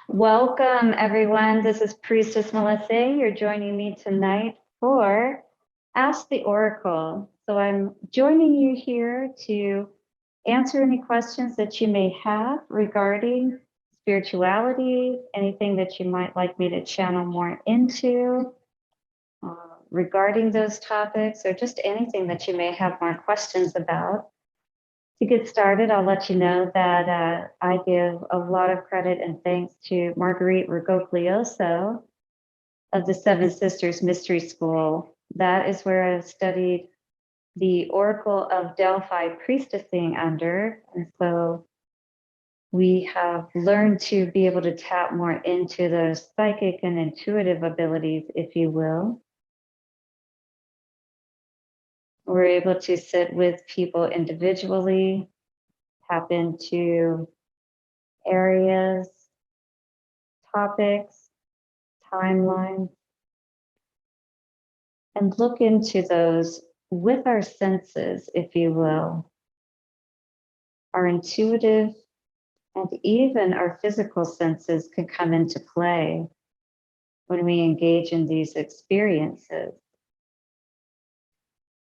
Welcome, everyone. This is Priestess Melissae. You're joining me tonight for Ask the Oracle. So I'm joining you here to answer any questions that you may have regarding spirituality, anything that you might like me to channel more into regarding those topics, or just anything that you may have more questions about. To get started, I'll let you know that I give a lot of credit and thanks to Marguerite Rigoglioso of the Seven Sisters Mystery School. That is where I studied the Oracle of Delphi priestessing under. And so we have learned to be able to tap more into those psychic and intuitive abilities, if you will. We're able to sit with people individually, tap into areas, topics, timelines, and look into those with our senses, if you will. Our intuitive and even our physical senses can come into play when we engage in these experiences.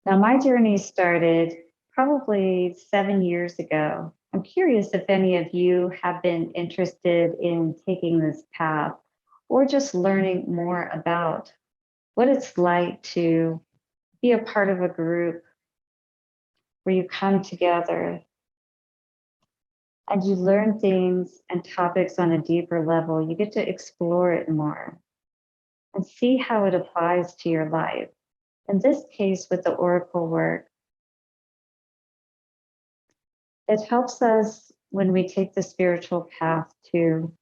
Now, my journey started probably 7 years ago. I'm curious if any of you have been interested in taking this path or just learning more about what it's like to be a part of a group where you come together and you learn things and topics on a deeper level. You get to explore it more and see how it applies to your life. In this case, with the oracle work, it helps us when we take the spiritual path to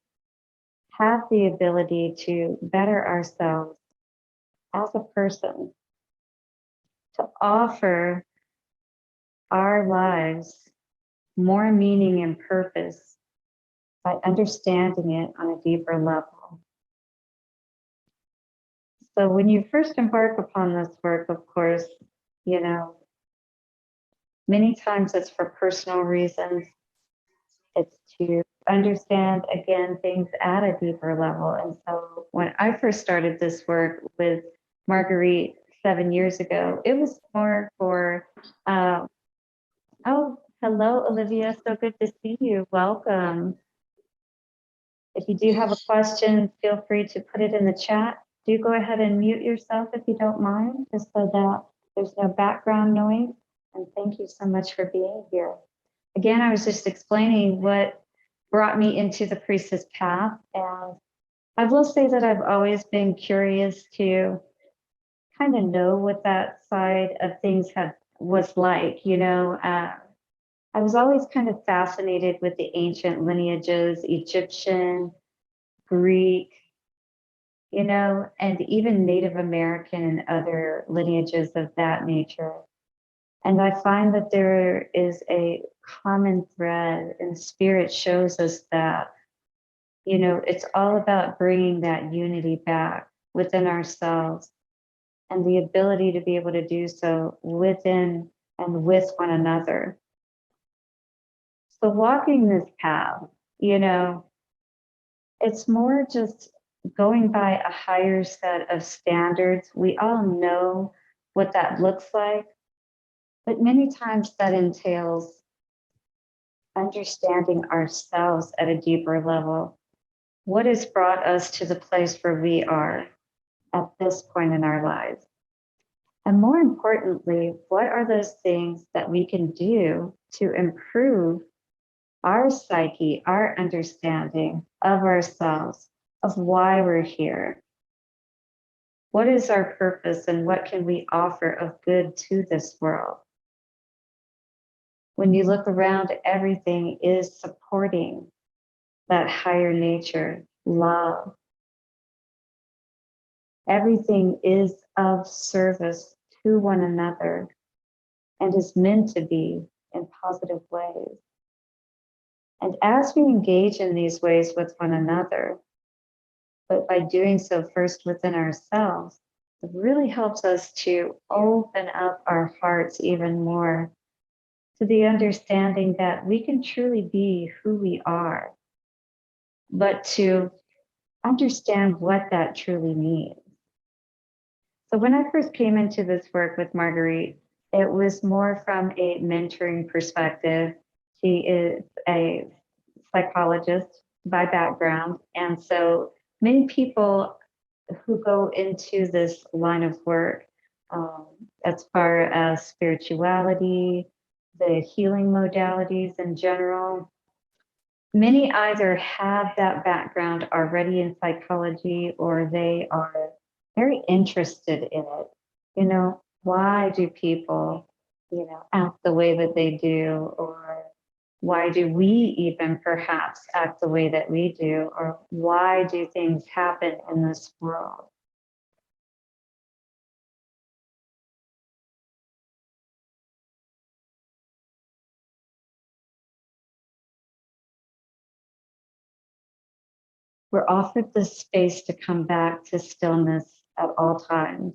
have the ability to better ourselves as a person, to offer our lives more meaning and purpose by understanding it on a deeper level. So when you first embark upon this work, of course, many times it's for personal reasons. It's to understand, again, things at a deeper level. And so when I first started this work with Marguerite 7 years ago, it was more for, oh, hello, Olivia. So good to see you. Welcome. If you do have a question, feel free to put it in the chat. Do go ahead and mute yourself if you don't mind, just so that there's no background noise. And thank you so much for being here. Again, I was just explaining what brought me into the priestess path. And I will say that I've always been curious to kind of know what that side of things was like. I was always kind of fascinated with the ancient lineages, Egyptian, Greek, and even Native American and other lineages of that nature. And I find that there is a common thread, and spirit shows us that, it's all about bringing that unity back within ourselves and the ability to be able to do so within and with one another. So walking this path, it's more just going by a higher set of standards. We all know what that looks like, but many times that entails understanding ourselves at a deeper level. What has brought us to the place where we are at this point in our lives? And more importantly, what are those things that we can do to improve our psyche, our understanding of ourselves, of why we're here? What is our purpose and what can we offer of good to this world? When you look around, everything is supporting that higher nature, love. Everything is of service to one another and is meant to be in positive ways. And as we engage in these ways with one another, but by doing so first within ourselves, it really helps us to open up our hearts even more to the understanding that we can truly be who we are, but to understand what that truly means. So when I first came into this work with Marguerite, it was more from a mentoring perspective. She is a psychologist by background. And so many people who go into this line of work, um, as far as spirituality, the healing modalities in general, many either have that background already in psychology or they are very interested in it. You know, why do people, act the way that they do? Or why do we even perhaps act the way that we do? Or why do things happen in this world? We're offered this space to come back to stillness at all times.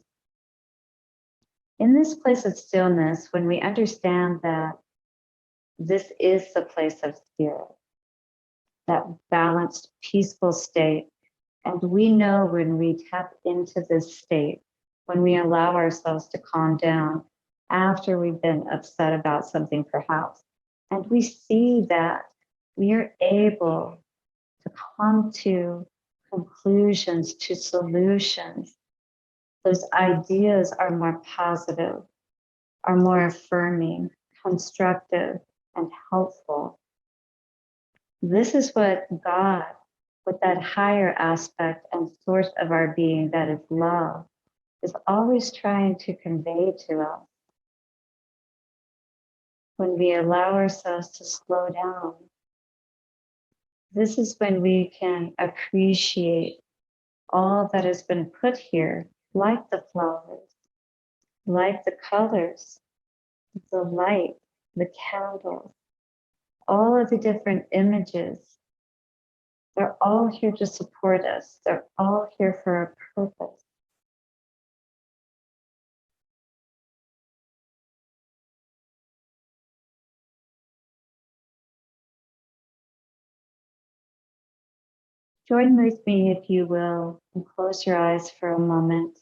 In this place of stillness, when we understand that this is the place of spirit, that balanced, peaceful state. And we know when we tap into this state, when we allow ourselves to calm down after we've been upset about something, perhaps, and we see that we are able to come to conclusions, to solutions. Those ideas are more positive, are more affirming, constructive, and helpful. This is what God, with that higher aspect and source of our being that is love, is always trying to convey to us. When we allow ourselves to slow down, this is when we can appreciate all that has been put here, like the flowers, like the colors, the light, the candles, all of the different images. They're all here to support us. They're all here for a purpose. Join with me, if you will, and close your eyes for a moment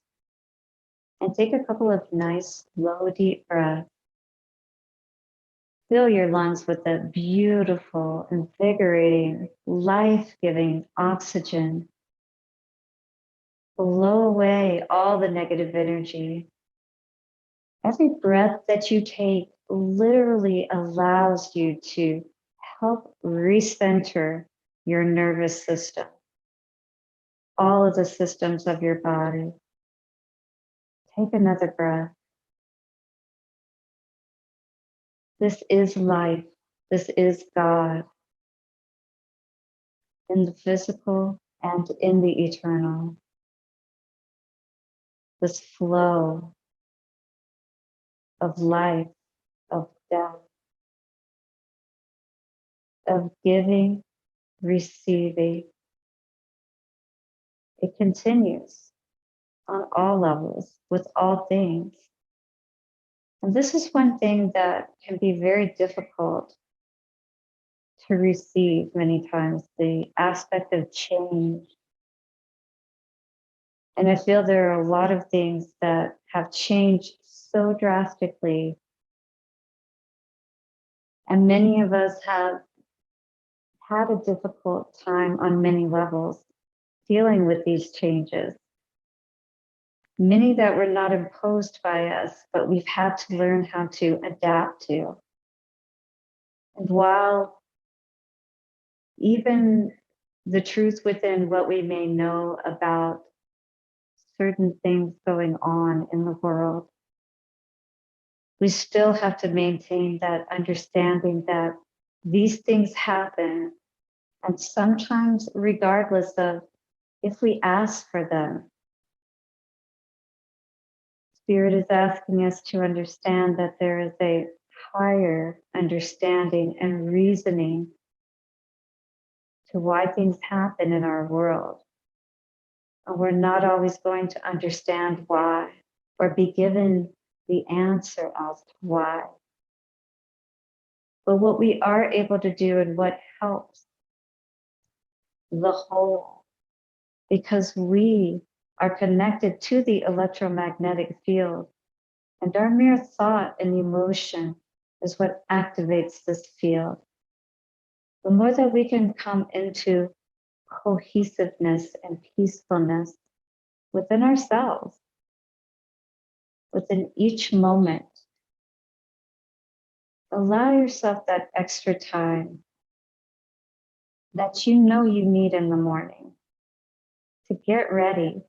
and take a couple of nice, slow, deep breaths. Fill your lungs with the beautiful, invigorating, life-giving oxygen. Blow away all the negative energy. Every breath that you take literally allows you to help recenter your nervous system, all of the systems of your body. Take another breath. This is life. This is God in the physical and in the eternal. This flow of life, of death, of giving, receiving. It continues on all levels with all things. And this is one thing that can be very difficult to receive many times, the aspect of change. And I feel there are a lot of things that have changed so drastically. And many of us have had a difficult time on many levels dealing with these changes. Many that were not imposed by us, but we've had to learn how to adapt to. And while even the truth within what we may know about certain things going on in the world, we still have to maintain that understanding that these things happen, and sometimes regardless of if we ask for them. Spirit is asking us to understand that there is a higher understanding and reasoning to why things happen in our world. And we're not always going to understand why or be given the answer as to why. But what we are able to do and what helps the whole because we are connected to the electromagnetic field, and our mere thought and emotion is what activates this field. The more that we can come into cohesiveness and peacefulness within ourselves, within each moment, allow yourself that extra time that you know you need in the morning to get ready,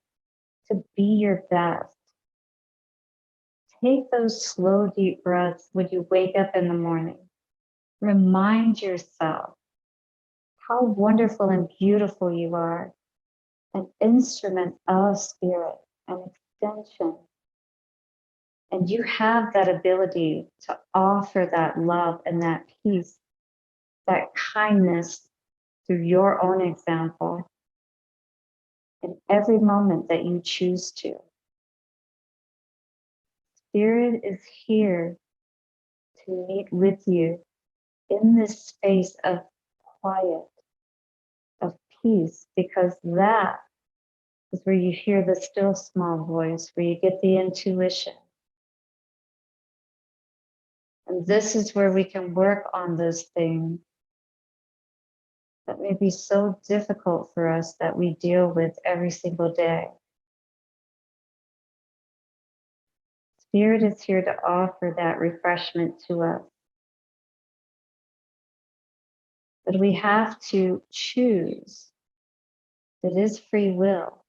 to be your best. Take those slow, deep breaths when you wake up in the morning. Remind yourself how wonderful and beautiful you are, an instrument of spirit, an extension. And you have that ability to offer that love and that peace, that kindness through your own example in every moment that you choose to. Spirit is here to meet with you in this space of quiet, of peace, because that is where you hear the still small voice, where you get the intuition. And this is where we can work on those things that may be so difficult for us that we deal with every single day. Spirit is here to offer that refreshment to us. But we have to choose. It is free will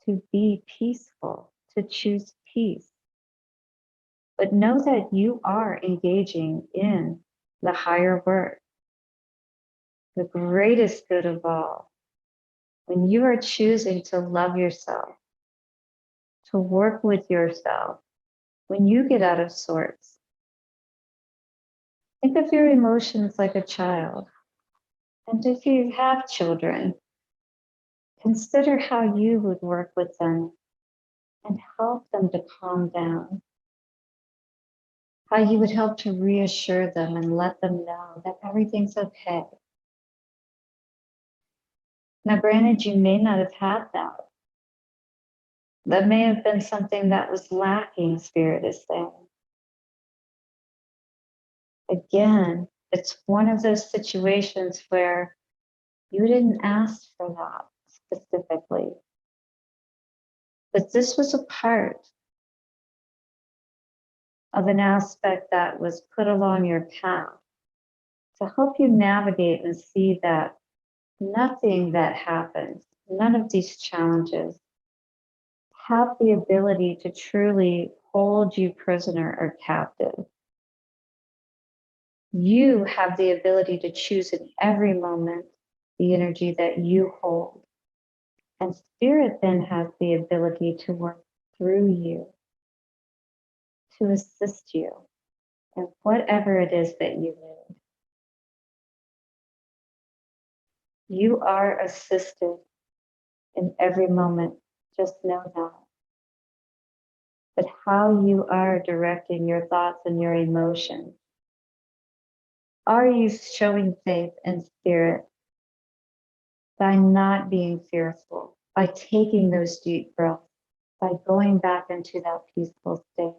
to be peaceful, to choose peace. But know that you are engaging in the higher work, the greatest good of all. When you are choosing to love yourself, to work with yourself, when you get out of sorts, think of your emotions like a child. And if you have children, consider how you would work with them and help them to calm down. How you would help to reassure them and let them know that everything's okay. Now, granted, you may not have had that. That may have been something that was lacking, Spirit is saying. Again, it's one of those situations where you didn't ask for that specifically. But this was a part of an aspect that was put along your path to help you navigate and see that nothing that happens, none of these challenges have the ability to truly hold you prisoner or captive. You have the ability to choose in every moment the energy that you hold. And Spirit then has the ability to work through you, to assist you in whatever it is that you need. You are assisted in every moment, just know that. But how you are directing your thoughts and your emotions. Are you showing faith and Spirit by not being fearful, by taking those deep breaths, by going back into that peaceful state?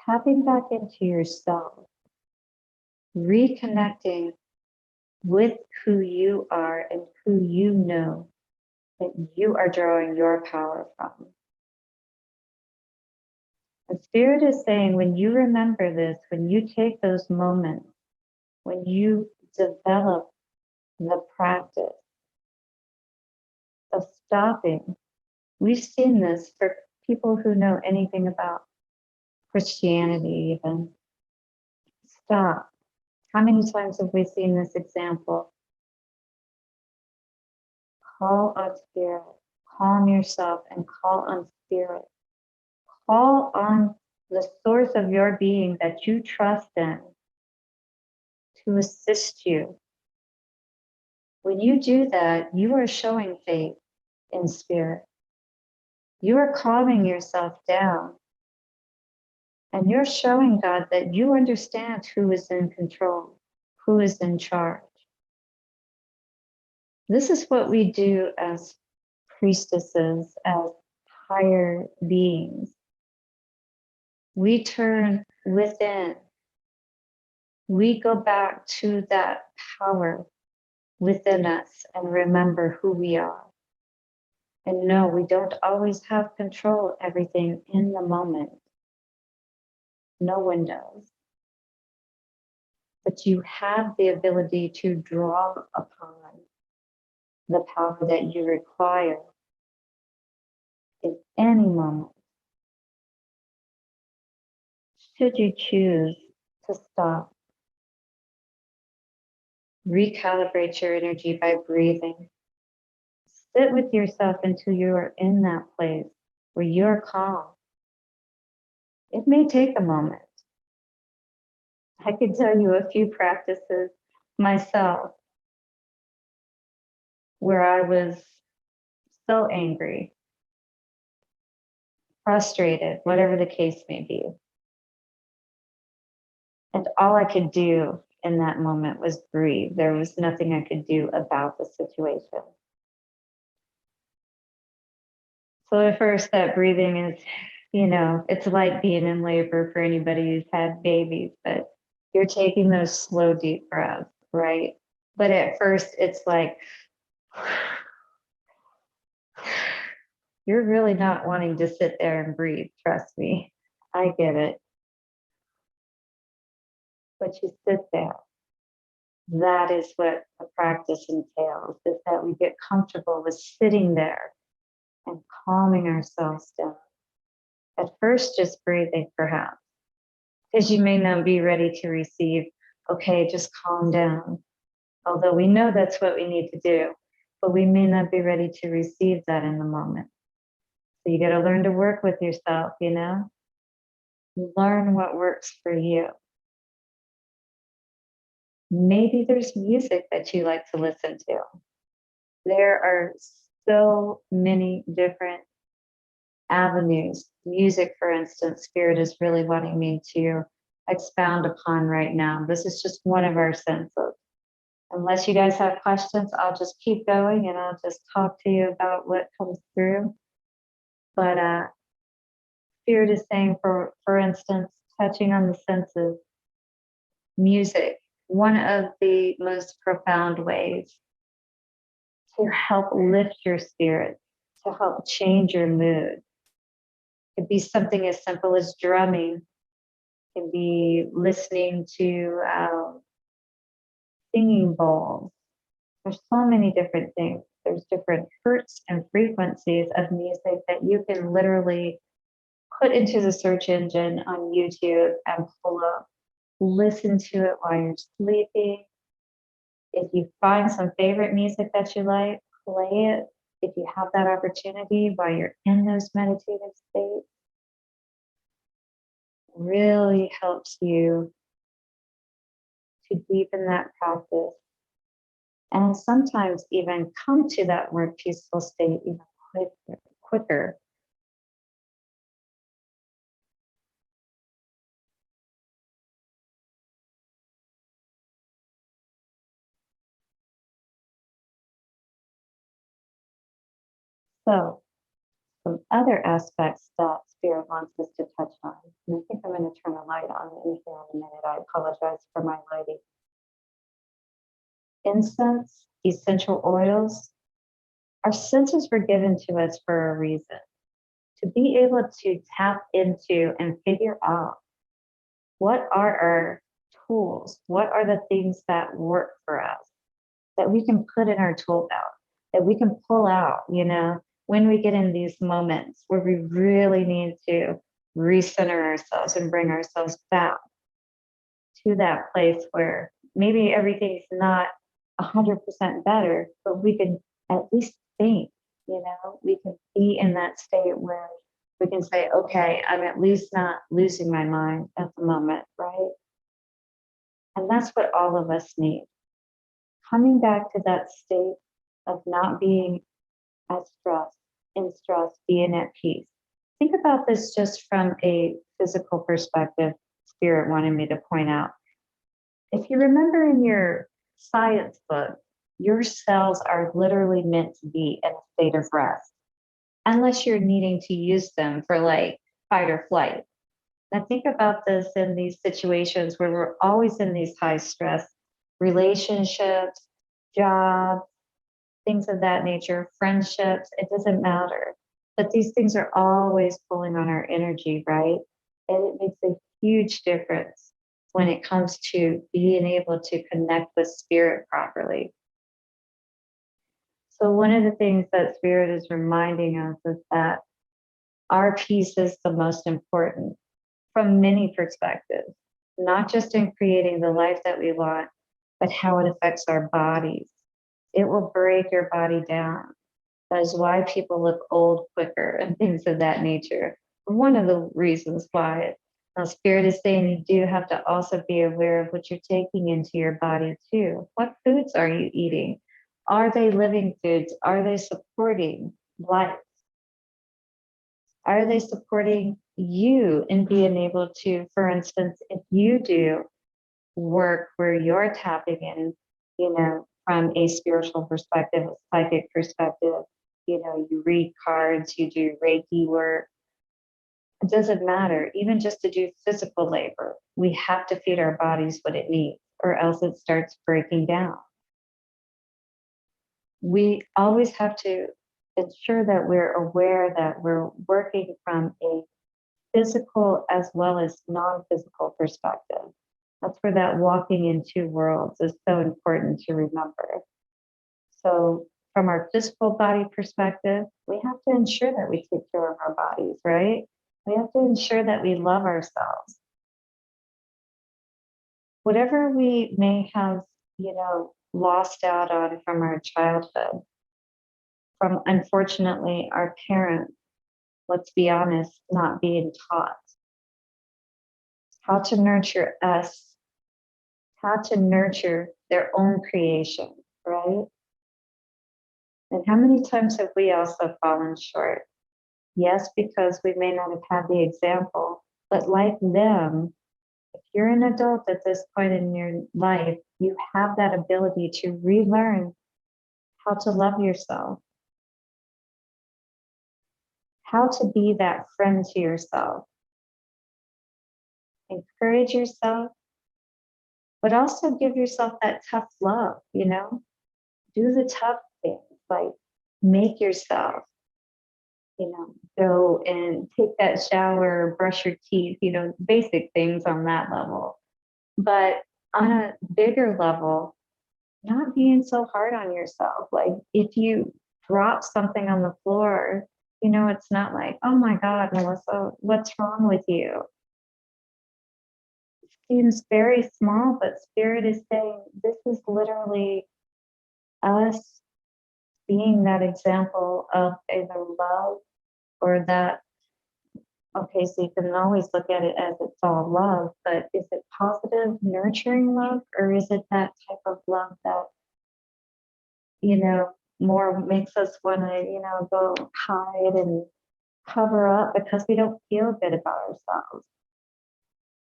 Tapping back into yourself, reconnecting with who you are and who you know that you are drawing your power from. And Spirit is saying, when you remember this, when you take those moments, when you develop the practice of stopping, we've seen this for people who know anything about Christianity even. Stop. How many times have we seen this example? Call on Spirit. Calm yourself and call on Spirit. Call on the source of your being that you trust in to assist you. When you do that, you are showing faith in Spirit. You are calming yourself down. And you're showing God that you understand who is in control, who is in charge. This is what we do as priestesses, as higher beings. We turn within. We go back to that power within us and remember who we are. And no, we don't always have control of everything in the moment. No one does. But you have the ability to draw upon the power that you require in any moment. Should you choose to stop, recalibrate your energy by breathing. Sit with yourself until you are in that place where you're calm. It may take a moment. I could tell you a few practices myself where I was so angry, frustrated, whatever the case may be. And all I could do in that moment was breathe. There was nothing I could do about the situation. So at first, that breathing is, it's like being in labor for anybody who's had babies, but you're taking those slow, deep breaths, right? But at first, it's like, you're really not wanting to sit there and breathe, trust me. I get it. But you sit there. That is what the practice entails, is that we get comfortable with sitting there and calming ourselves down. At first, just breathing, perhaps, because you may not be ready to receive, okay, just calm down. Although we know that's what we need to do, but we may not be ready to receive that in the moment. So you got to learn to work with yourself, learn what works for you. Maybe there's music that you like to listen to. There are so many different avenues. Music, for instance, Spirit is really wanting me to expound upon right now. This is just one of our senses. Unless you guys have questions, I'll just keep going and I'll just talk to you about what comes through. But Spirit is saying, for instance, touching on the senses, music, one of the most profound ways to help lift your spirit, to help change your mood. It could be something as simple as drumming. It can be listening to singing bowls. There's so many different things. There's different hertz and frequencies of music that you can literally put into the search engine on YouTube and pull up. Listen to it while you're sleeping. If you find some favorite music that you like, play it. If you have that opportunity while you're in those meditative states, really helps you to deepen that practice and sometimes even come to that more peaceful state even quicker. So, some other aspects that Spirit wants us to touch on. And I think I'm going to turn a light on in here in a minute. I apologize for my lighting. Incense, essential oils, our senses were given to us for a reason. To be able to tap into and figure out what are our tools, what are the things that work for us, that we can put in our tool belt, that we can pull out, when we get in these moments where we really need to recenter ourselves and bring ourselves back to that place where maybe everything's not 100% better, but we can at least think, we can be in that state where we can say, okay, I'm at least not losing my mind at the moment, right? And that's what all of us need. Coming back to that state of not being as stressed, being at peace. Think about this just from a physical perspective. Spirit wanted me to point out. If you remember in your science book, Your cells are literally meant to be in a state of rest, unless you're needing to use them for like fight or flight. Now, think about this in these situations where we're always in these high stress relationships, jobs, things of that nature, friendships, it doesn't matter. But these things are always pulling on our energy, right? And it makes a huge difference when it comes to being able to connect with spirit properly. So, one of the things that spirit is reminding us is that our peace is the most important from many perspectives, not just in creating the life that we want, but how it affects our bodies. It will break your body down. That is why people look old quicker and things of that nature. One of the reasons why. Now, Spirit is saying you do have to also be aware of what you're taking into your body too. What foods are you eating? Are they living foods? Are they supporting life? Are they supporting you in being able to, for instance, if you do work where you're tapping in, from a spiritual perspective, a psychic perspective, you read cards, you do Reiki work, it doesn't matter. Even just to do physical labor, we have to feed our bodies what it needs, or else it starts breaking down. We always have to ensure that we're aware that we're working from a physical as well as non-physical perspective. That's where that walking in two worlds is so important to remember. So from our physical body perspective, we have to ensure that we take care of our bodies, right? We have to ensure that we love ourselves. Whatever we may have, lost out on from our childhood, from unfortunately our parents, let's be honest, not being taught how to nurture us, how to nurture their own creation, right? And how many times have we also fallen short? Yes, because we may not have had the example, but like them, if you're an adult at this point in your life, you have that ability to relearn how to love yourself, how to be that friend to yourself. Encourage yourself, but also give yourself that tough love, Do the tough things, like make yourself, go and take that shower, brush your teeth, basic things on that level. But on a bigger level, not being so hard on yourself. Like if you drop something on the floor, it's not like, oh my God, Melissa, what's wrong with you? It seems very small, but Spirit is saying this is literally us being that example of either love or that, okay, so you can always look at it as it's all love, but is it positive, nurturing love, or is it that type of love that, more makes us want to, go hide and cover up because we don't feel good about ourselves?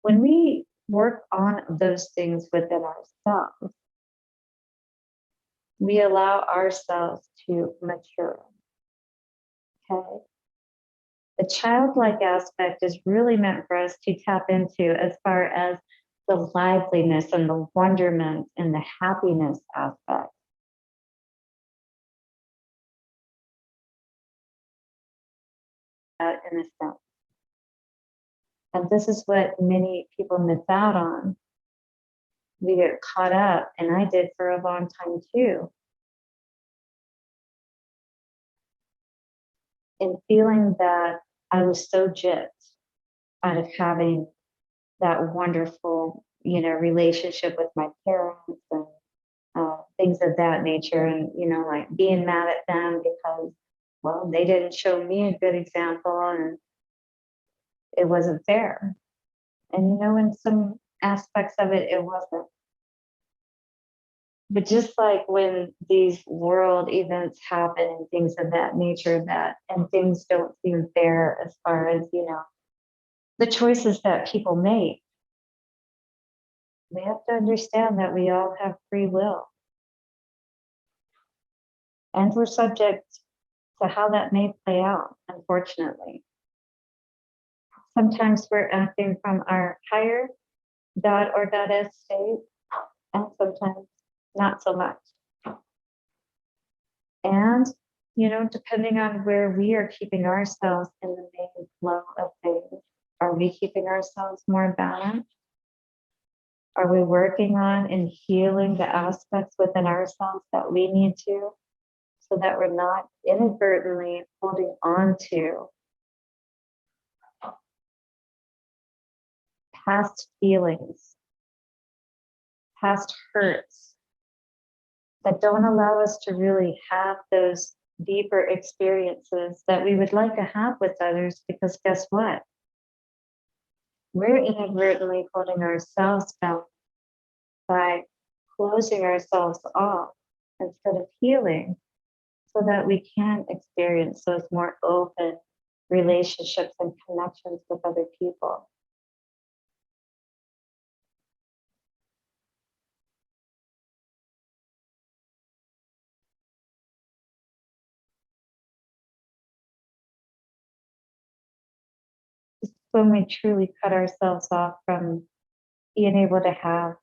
When we work on those things within ourselves, we allow ourselves to mature. Okay. The childlike aspect is really meant for us to tap into as far as the liveliness and the wonderment and the happiness aspect. In a sense. And this is what many people miss out on. We get caught up, and I did for a long time too, in feeling that I was so gypped out of having that wonderful, relationship with my parents and things of that nature. And, like being mad at them because, well, they didn't show me a good example and it wasn't fair. And, in some aspects of it, it wasn't. But just like when these world events happen and things of that nature and things don't seem fair as far as, the choices that people make, we have to understand that we all have free will. And we're subject to how that may play out, unfortunately. Sometimes we're acting from our higher God or goddess state, and sometimes not so much. And, depending on where we are keeping ourselves in the main flow of things, are we keeping ourselves more balanced? Are we working on and healing the aspects within ourselves that we need to, so that we're not inadvertently holding on to past feelings, past hurts that don't allow us to really have those deeper experiences that we would like to have with others? Because guess what? We're inadvertently holding ourselves back by closing ourselves off instead of healing, so that we can experience those more open relationships and connections with other people. It's when we truly cut ourselves off from being able to have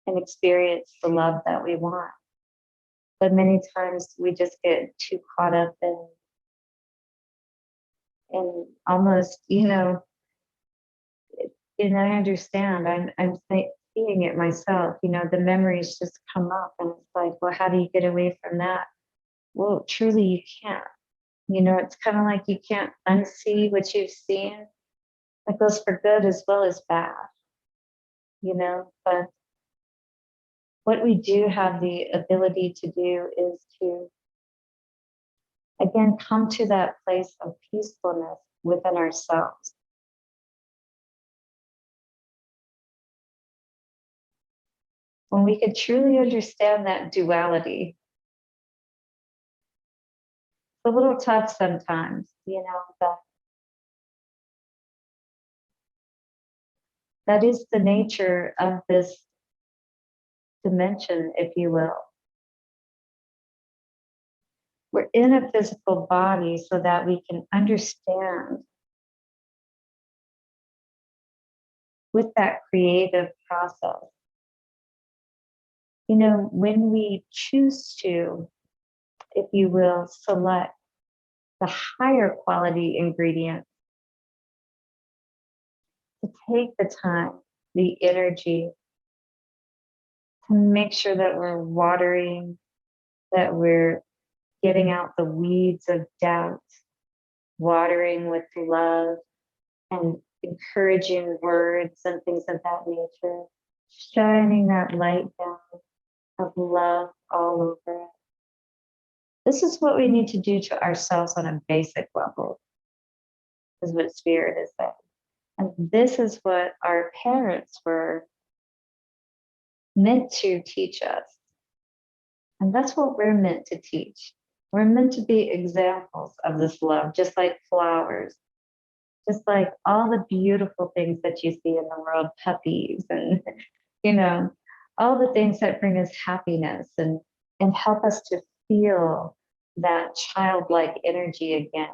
and experience the love that we want. But many times we just get too caught up in almost, and I understand, seeing it myself, the memories just come up, and it's like, well, how do you get away from that? Well, truly you can't. It's kind of like you can't unsee what you've seen. That goes for good as well as bad, but what we do have the ability to do is to, again, come to that place of peacefulness within ourselves. When we could truly understand that duality, it's a little tough sometimes, but that is the nature of this dimension, if you will. We're in a physical body so that we can understand with that creative process. When we choose to, if you will, select the higher quality ingredients, to take the time, the energy, to make sure that we're watering, that we're getting out the weeds of doubt, watering with love and encouraging words and things of that nature, shining that light down of love all over it. This is what we need to do to ourselves on a basic level, is what Spirit is saying. And this is what our parents were meant to teach us. And that's what we're meant to teach. We're meant to be examples of this love, just like flowers, just like all the beautiful things that you see in the world, puppies and, all the things that bring us happiness and help us to feel that childlike energy again.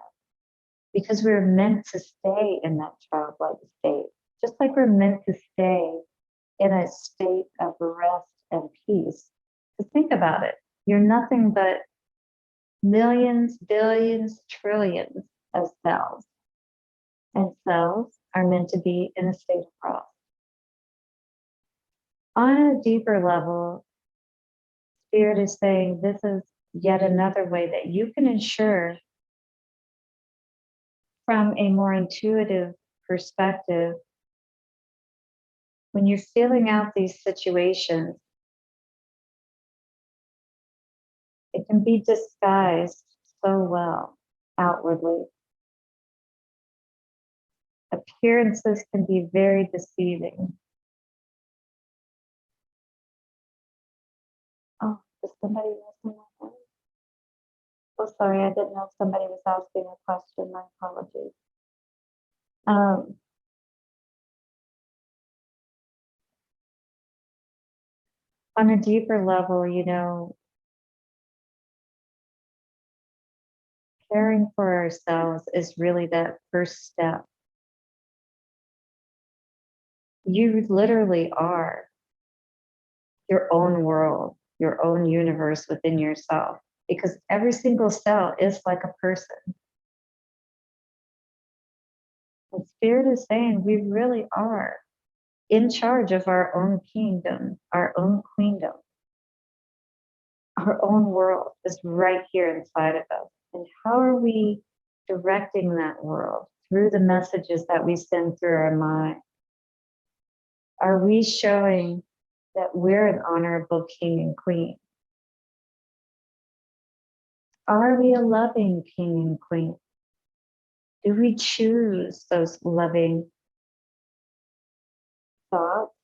Because we're meant to stay in that childlike state, just like we're meant to stay in a state of rest and peace. So think about it. You're nothing but millions, billions, trillions of cells. And cells are meant to be in a state of rest. On a deeper level, Spirit is saying this is yet another way that you can ensure, from a more intuitive perspective, when you're feeling out these situations, it can be disguised so well outwardly. Appearances can be very deceiving. Oh, is somebody listening? Oh, sorry, I didn't know if somebody was asking a question. My apologies. On a deeper level, caring for ourselves is really that first step. You literally are your own world, your own universe within yourself, because every single cell is like a person. And Spirit is saying we really are in charge of our own kingdom, our own queendom. Our own world is right here inside of us. And how are we directing that world? Through the messages that we send through our mind. Are we showing that we're an honorable king and queen? Are we a loving king and queen? Do we choose those loving thoughts,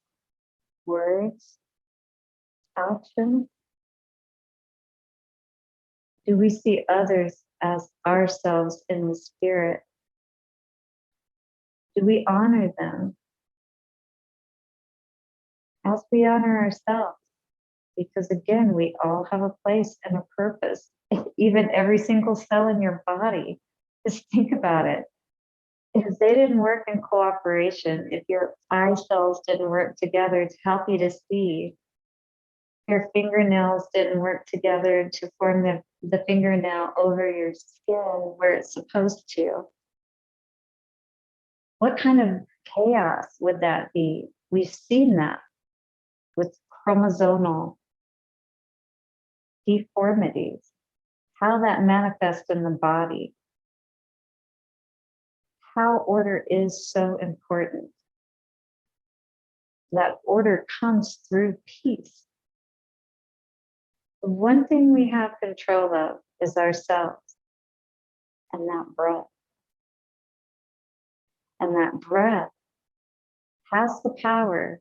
words, actions? Do we see others as ourselves in the spirit? Do we honor them as we honor ourselves? Because again, we all have a place and a purpose. Even every single cell in your body. Just think about it. If they didn't work in cooperation, if your eye cells didn't work together to help you to see, your fingernails didn't work together to form the fingernail over your skin where it's supposed to, what kind of chaos would that be? We've seen that with chromosomal deformities, how that manifests in the body, how order is so important. That order comes through peace. The one thing we have control of is ourselves and that breath. And that breath has the power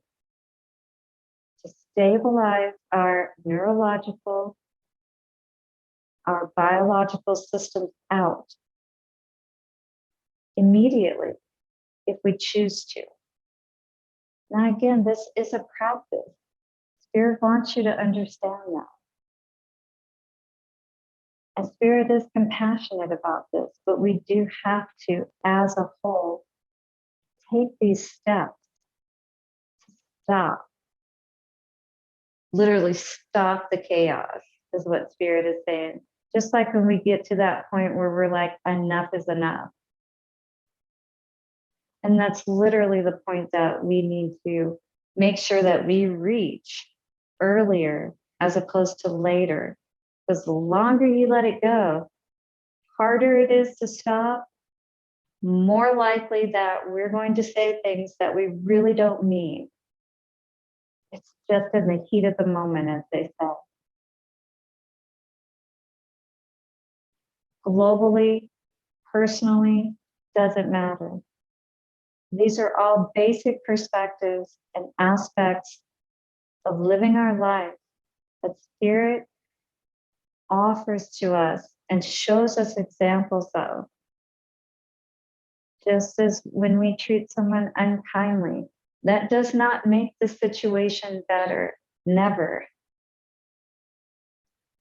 to stabilize our neurological, our biological systems out immediately if we choose to. Now, again, this is a practice. Spirit wants you to understand that. And Spirit is compassionate about this, but we do have to, as a whole, take these steps to stop. Literally stop the chaos, is what Spirit is saying. Just like when we get to that point where we're like, enough is enough. And that's literally the point that we need to make sure that we reach earlier as opposed to later. Because the longer you let it go, harder it is to stop, more likely that we're going to say things that we really don't mean. It's just in the heat of the moment, as they say. Globally, personally, doesn't matter. These are all basic perspectives and aspects of living our life that Spirit offers to us and shows us examples of. Just as when we treat someone unkindly, that does not make the situation better, never.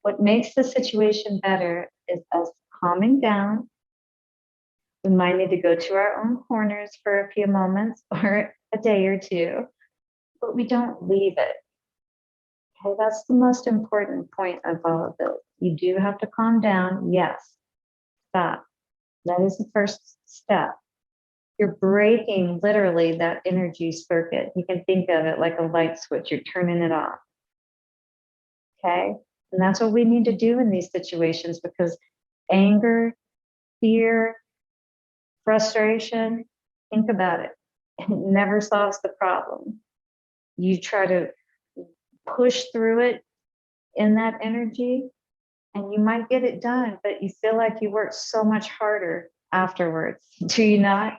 What makes the situation better is us calming down. We might need to go to our own corners for a few moments or a day or two, but we don't leave it. Okay, that's the most important point of all of this. You do have to calm down, yes. Stop. That is the first step. You're breaking literally that energy circuit. You can think of it like a light switch, you're turning it off. Okay? And that's what we need to do in these situations, because anger, fear, frustration, think about it. It never solves the problem. You try to push through it in that energy, and you might get it done, but you feel like you worked so much harder afterwards. Do you not?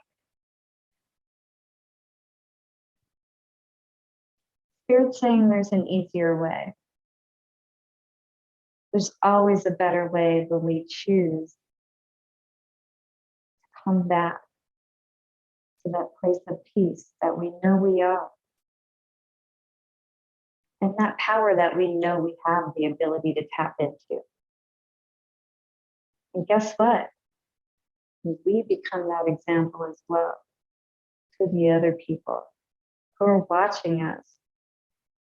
Spirit's saying there's an easier way. There's always a better way when we choose to come back to that place of peace that we know we are. And that power that we know we have the ability to tap into. And guess what? we become that example as well to the other people who are watching us.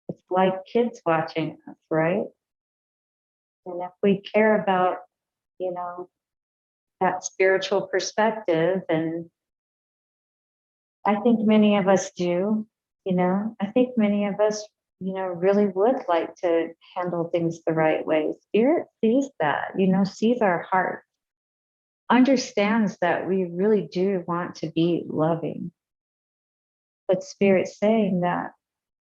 It's like kids watching us, right? And if we care about, you know, that spiritual perspective, and I think many of us do, I think many of us, really would like to handle things the right way. Spirit sees that, sees our heart, understands that we really do want to be loving. But Spirit's saying that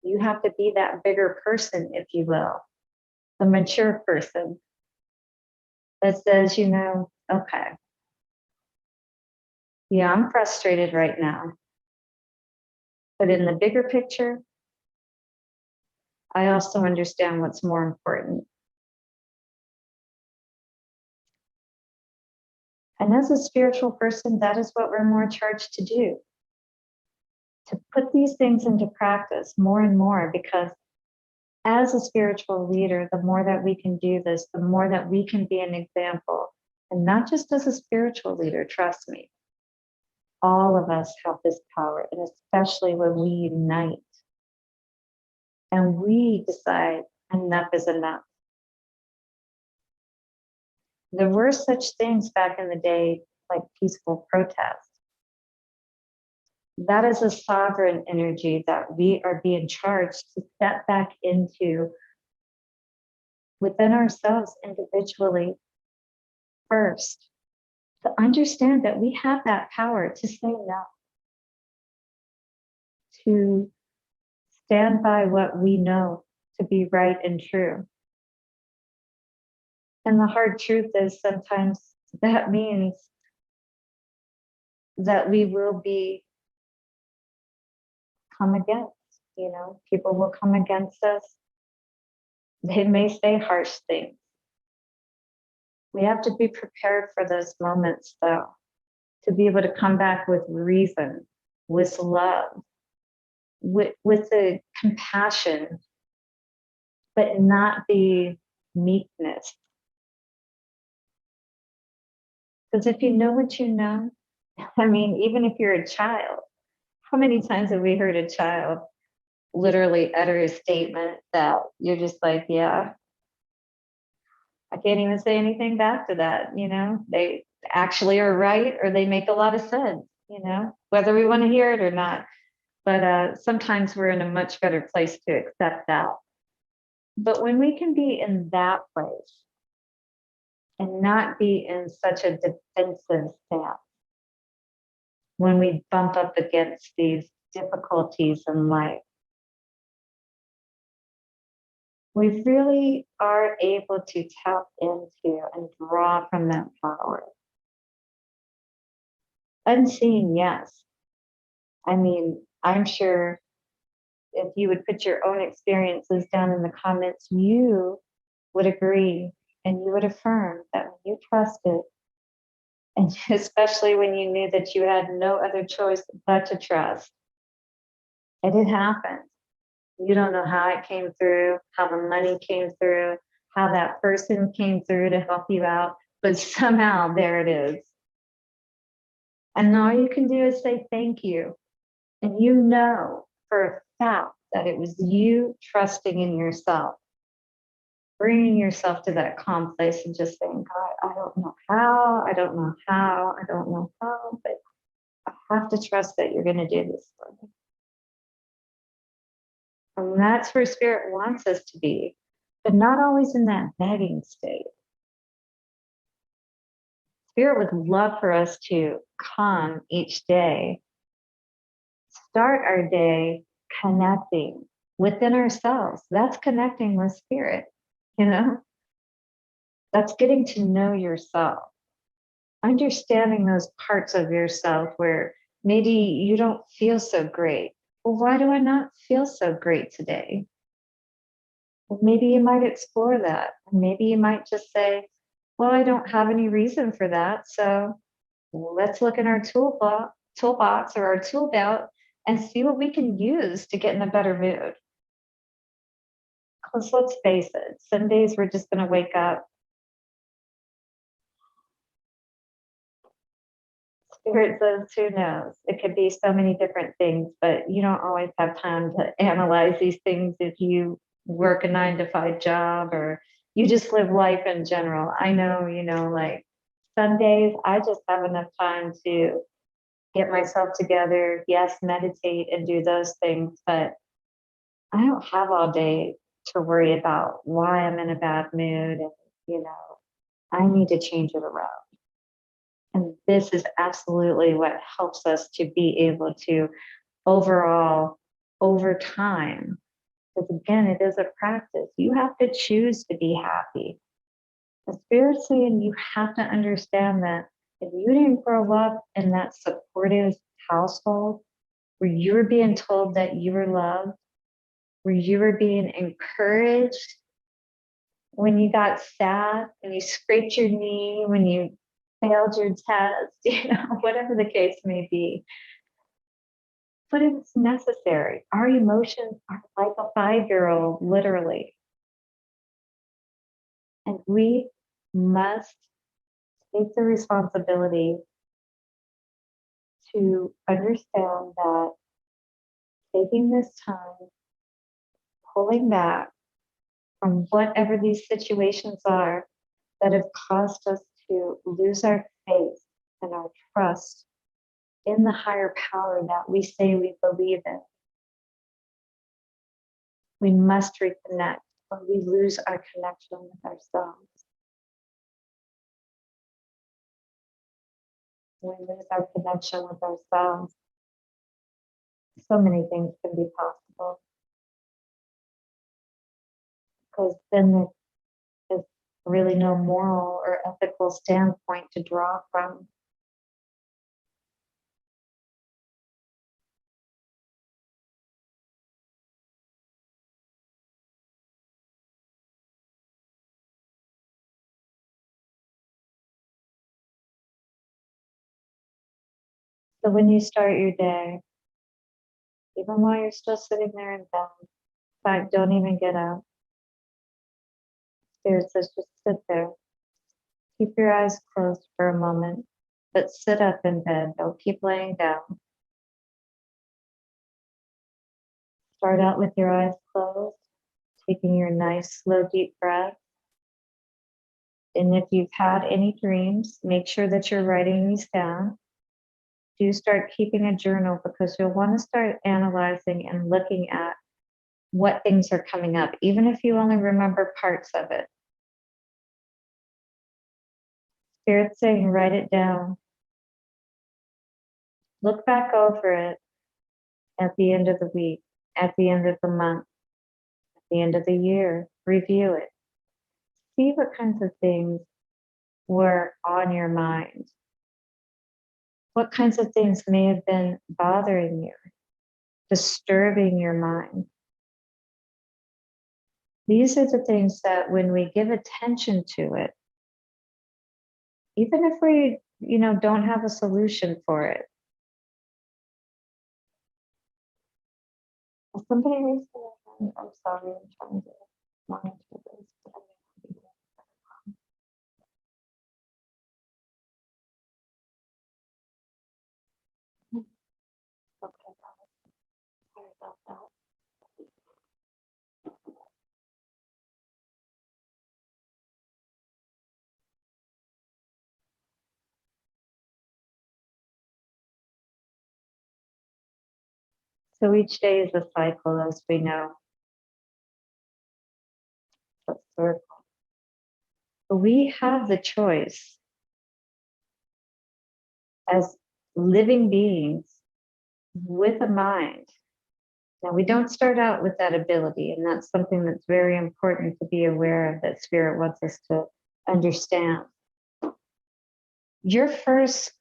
you have to be that bigger person, if you will, the mature person that says, okay, yeah, I'm frustrated right now. But in the bigger picture, I also understand what's more important. And as a spiritual person, that is what we're more charged to do. To put these things into practice more and more, because as a spiritual leader, the more that we can do this, the more that we can be an example. And not just as a spiritual leader, trust me. All of us have this power, and especially when we unite and we decide enough is enough. There were such things back in the day like peaceful protest. That is a sovereign energy that we are being charged to step back into within ourselves individually first, to understand that we have that power to say no, to stand by what we know to be right and true. And the hard truth is sometimes that means that we will be come against, people will come against us. They may say harsh things. We have to be prepared for those moments, though, to be able to come back with reason, with love, with the compassion, but not the meekness. Because if you know what you know, I mean, even if you're a child, how many times have we heard a child literally utter a statement that you're just like, yeah, I can't even say anything back to that, They actually are right, or they make a lot of sense, whether we want to hear it or not. But sometimes we're in a much better place to accept that. But when we can be in that place and not be in such a defensive stance, when we bump up against these difficulties in life, we really are able to tap into and draw from that power. Unseen, yes. I mean, I'm sure if you would put your own experiences down in the comments, you would agree and you would affirm that when you trusted, and especially when you knew that you had no other choice but to trust, and it happened. You don't know how it came through, how the money came through, how that person came through to help you out, but somehow there it is. And all you can do is say thank you. And you know for a fact that it was you trusting in yourself, bringing yourself to that calm place and just saying, God, I don't know how, but I have to trust that you're going to do this for me. And that's where Spirit wants us to be, but not always in that begging state. Spirit would love for us to come each day, start our day connecting within ourselves. That's connecting with Spirit, That's getting to know yourself, understanding those parts of yourself where maybe you don't feel so great. Well, why do I not feel so great today? Well, maybe you might explore that. Maybe you might just say, well, I don't have any reason for that. So let's look in our toolbox or our tool belt and see what we can use to get in a better mood. Because let's face it, some days we're just going to wake up Spirit says, who knows? It could be so many different things, but you don't always have time to analyze these things if you work a 9 to 5 job or you just live life in general. I know, like some days I just have enough time to get myself together, yes, meditate and do those things, but I don't have all day to worry about why I'm in a bad mood and, I need to change it around. And this is absolutely what helps us to be able to overall, over time, because again, it is a practice. You have to choose to be happy. The Spirit's saying you have to understand that if you didn't grow up in that supportive household where you were being told that you were loved, where you were being encouraged when you got sad, when you scraped your knee, when you failed your test, whatever the case may be. But it's necessary. Our emotions are like a 5-year-old, literally. And we must take the responsibility to understand that taking this time, pulling back from whatever these situations are that have caused us to lose our faith and our trust in the higher power that we say we believe in. We must reconnect or we lose our connection with ourselves. When we lose our connection with ourselves, so many things can be possible. Because then there's really no moral or ethical standpoint to draw from. So when you start your day, even while you're still sitting there in bed, in fact, don't even get up. Spirit says just sit there. Keep your eyes closed for a moment, but sit up in bed. Don't keep laying down. Start out with your eyes closed, taking your nice, slow, deep breath. And if you've had any dreams, make sure that you're writing these down. Do start keeping a journal because you'll want to start analyzing and looking at what things are coming up, even if you only remember parts of it. Spirit's saying, write it down. Look back over it at the end of the week, at the end of the month, at the end of the year. Review it. See what kinds of things were on your mind. What kinds of things may have been bothering you, disturbing your mind. These are the things that when we give attention to it, even if we, don't have a solution for it. Somebody raised their hand. I'm sorry, I'm trying to monitor this. But okay, sorry about that. So each day is a cycle, as we know. A circle. But we have the choice as living beings with a mind. Now, we don't start out with that ability, and that's something that's very important to be aware of, that Spirit wants us to understand. Your first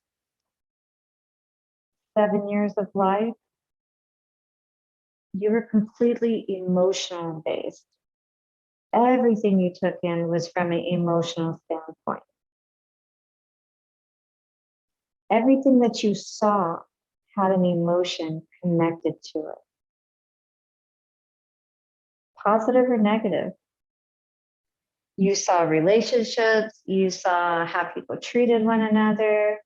7 years of life, you were completely emotional based. Everything you took in was from an emotional standpoint. Everything that you saw had an emotion connected to it. Positive or negative. You saw relationships, you saw how people treated one another,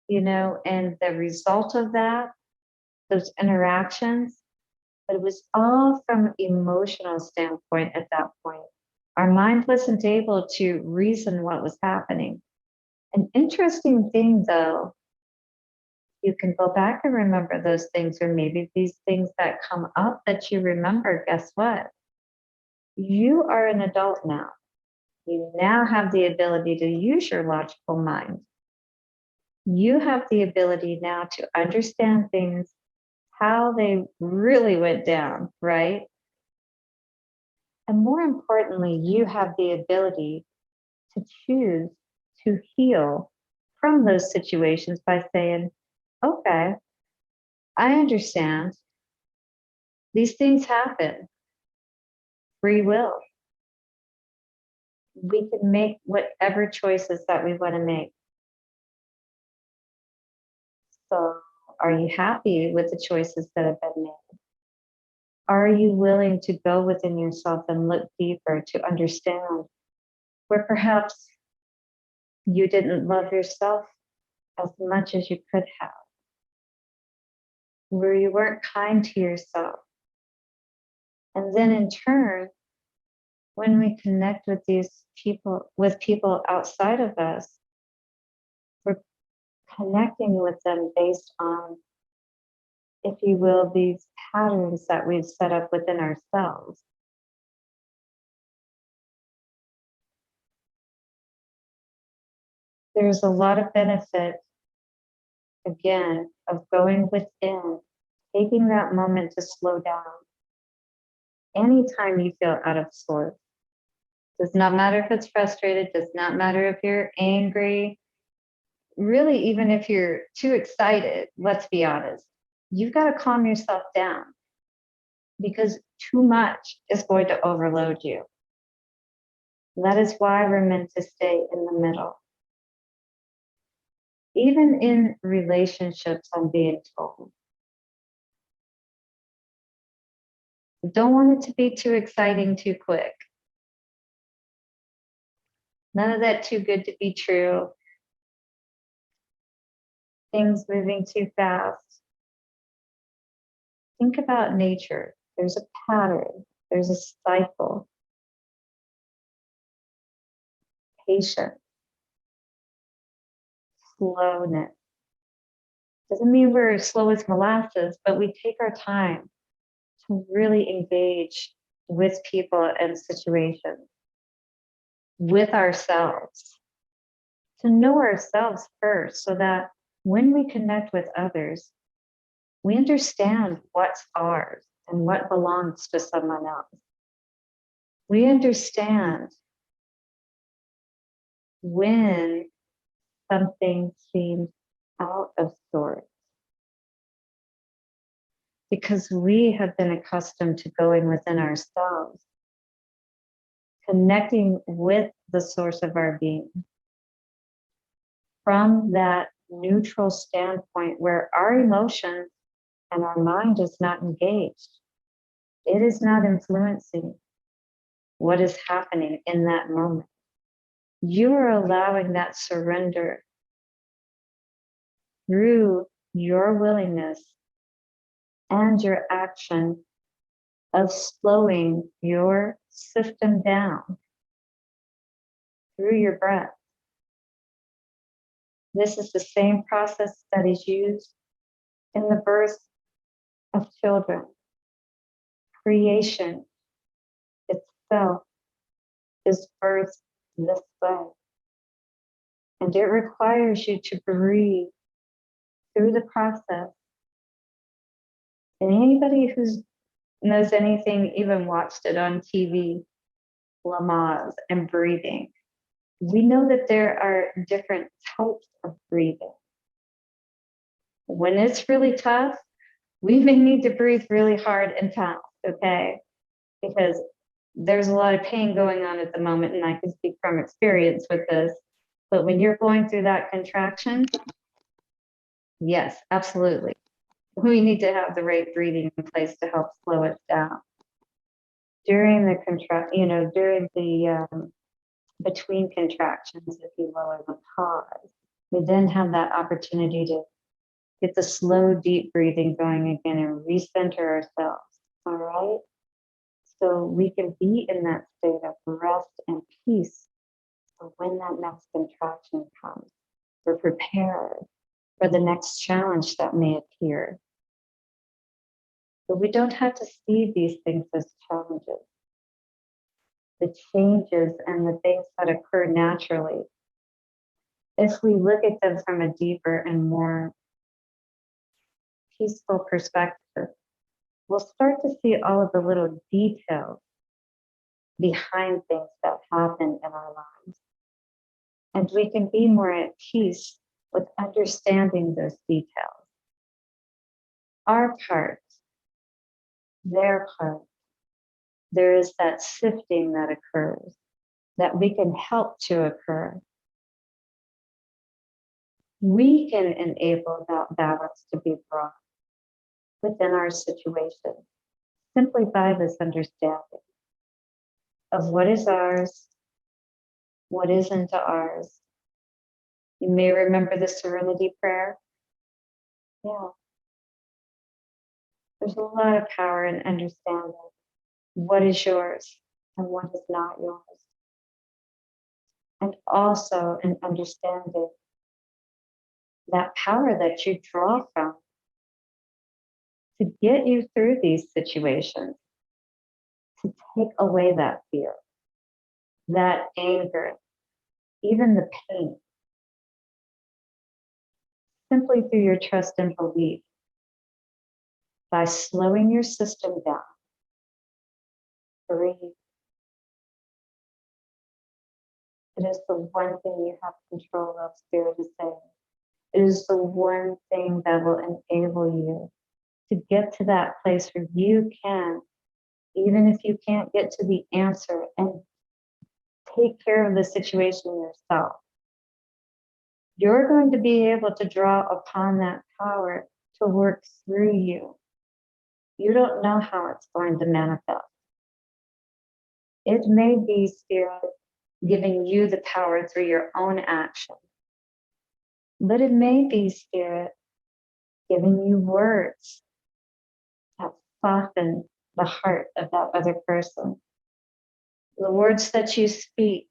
and the result of that, those interactions, but it was all from an emotional standpoint at that point. Our mind wasn't able to reason what was happening. An interesting thing, though, you can go back and remember those things, or maybe these things that come up that you remember, guess what? You are an adult now. You now have the ability to use your logical mind. You have the ability now to understand things, how they really went down, right? And more importantly, you have the ability to choose to heal from those situations by saying, okay, I understand. These things happen. Free will. We can make whatever choices that we want to make. So, are you happy with the choices that have been made? Are you willing to go within yourself and look deeper to understand where perhaps you didn't love yourself as much as you could have? Where you weren't kind to yourself? And then in turn, when we connect with people outside of us, we're connecting with them based on, if you will, these patterns that we've set up within ourselves. There's a lot of benefit, again, of going within, taking that moment to slow down. Anytime you feel out of sorts, does not matter if it's frustrated, does not matter if you're angry, really, even if you're too excited, let's be honest, you've got to calm yourself down, because too much is going to overload you. That is why we're meant to stay in the middle. Even in relationships, I'm being told, don't want it to be too exciting too quick. None of that too good to be true. Things moving too fast. Think about nature. There's a pattern. There's a cycle. Patience. Slowness. Doesn't mean we're slow as molasses, but we take our time to really engage with people and situations, with ourselves, to know ourselves first, so that when we connect with others, we understand what's ours and what belongs to someone else. We understand when something seems out of sorts, because we have been accustomed to going within ourselves, connecting with the source of our being from that neutral standpoint where our emotions and our mind is not engaged. It is not influencing what is happening in that moment. You are allowing that surrender through your willingness and your action of slowing your system down through your breath. This is the same process that is used in the birth of children. Creation itself is birthed this way. And it requires you to breathe through the process. And anybody who knows anything, even watched it on TV, Lamaze and breathing, we know that there are different types of breathing. When it's really tough, we may need to breathe really hard and fast, okay? Because there's a lot of pain going on at the moment, and I can speak from experience with this. But when you're going through that contraction, yes, absolutely. We need to have the right breathing in place to help slow it down. During the during the between contractions, if you will, or the pause, We then have that opportunity to get the slow, deep breathing going again and recenter ourselves. All right? So we can be in that state of rest and peace for when that next contraction comes. We're prepared for the next challenge that may appear. But we don't have to see these things as challenges. The changes and the things that occur naturally, if we look at them from a deeper and more peaceful perspective, we'll start to see all of the little details behind things that happen in our lives. And we can be more at peace with understanding those details. Our part, their part, there is that sifting that occurs that we can help to occur. We can enable that balance to be brought within our situation simply by this understanding of what is ours, what isn't ours. You may remember the Serenity Prayer. Yeah. There's a lot of power in understanding what is yours and what is not yours. And also in understanding that power that you draw from to get you through these situations, to take away that fear, that anger, even the pain, simply through your trust and belief, by slowing your system down. Breathe. It is the one thing you have control of, Spirit is saying. It is the one thing that will enable you to get to that place where you can, even if you can't get to the answer, and take care of the situation yourself. You're going to be able to draw upon that power to work through you. You don't know how it's going to manifest. It may be Spirit giving you the power through your own action, but it may be Spirit giving you words that soften the heart of that other person. The words that you speak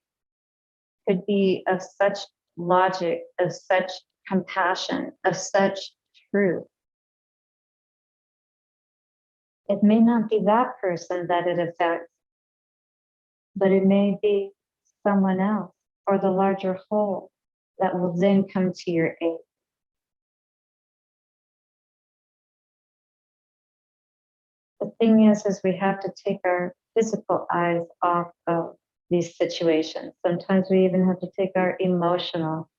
could be of such logic, of such compassion, of such truth. It may not be that person that it affects, but it may be someone else or the larger whole that will then come to your aid. The thing is we have to take our physical eyes off of these situations. Sometimes we even have to take our emotional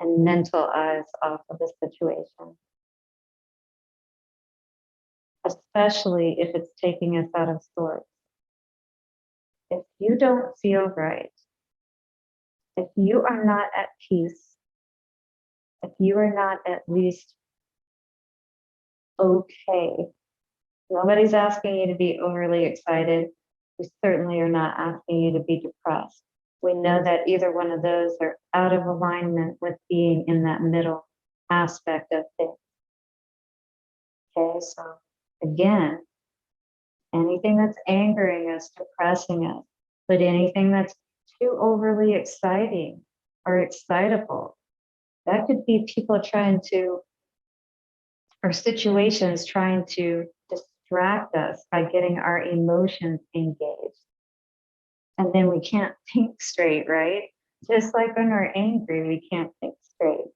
and mental eyes off of the situation, especially if it's taking us out of sorts. If you don't feel right, if you are not at peace, if you are not at least okay, nobody's asking you to be overly excited. We certainly are not asking you to be depressed. We know that either one of those are out of alignment with being in that middle aspect of things. Okay, so again, anything that's angering us, depressing us, but anything that's too overly exciting or excitable, that could be people trying to, or situations trying to distract us by getting our emotions engaged. And then we can't think straight, right? Just like when we're angry, we can't think straight.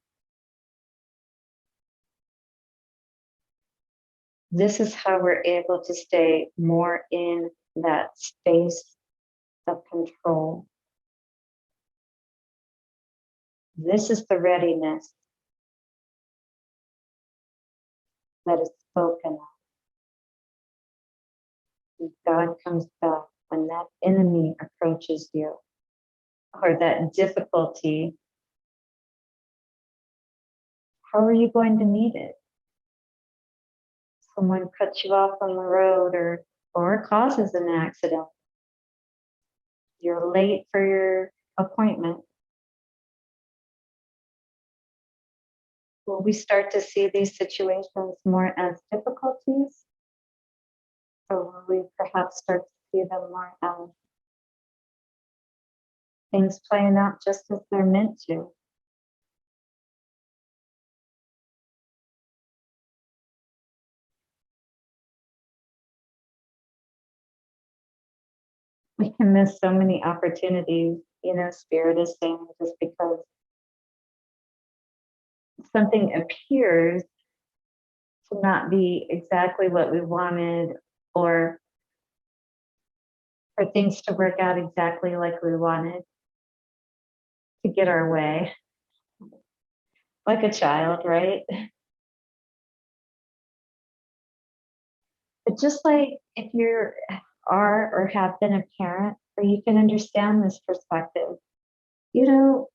This is how we're able to stay more in that space of control. This is the readiness that is spoken of. When God comes back, when that enemy approaches you, or that difficulty, how are you going to meet it? Someone cuts you off on the road or causes an accident. You're late for your appointment. will we start to see these situations more as difficulties, or will we perhaps start to see them more as things playing out just as they're meant to? We can miss so many opportunities, Spirit is saying, just because something appears to not be exactly what we wanted, or for things to work out exactly like we wanted, to get our way, like a child, right? But just like if you are or have been a parent, or you can understand this perspective, you know,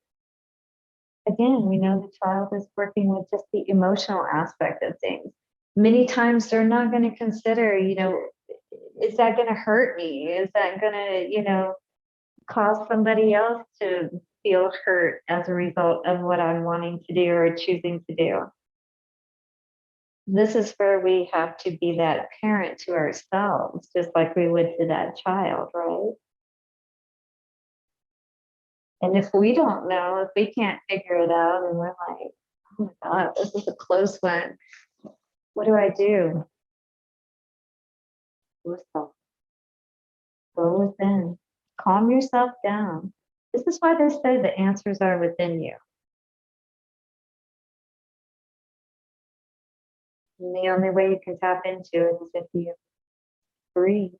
again, we know the child is working with just the emotional aspect of things. Many times they're not going to consider, is that going to hurt me? Is that going to, cause somebody else to feel hurt as a result of what I'm wanting to do or choosing to do? This is where we have to be that parent to ourselves, just like we would to that child, right? And if we don't know, if we can't figure it out, and we're like, oh my God, this is a close one, what do I do? Go within, calm yourself down. This is why they say the answers are within you. And the only way you can tap into it is if you breathe.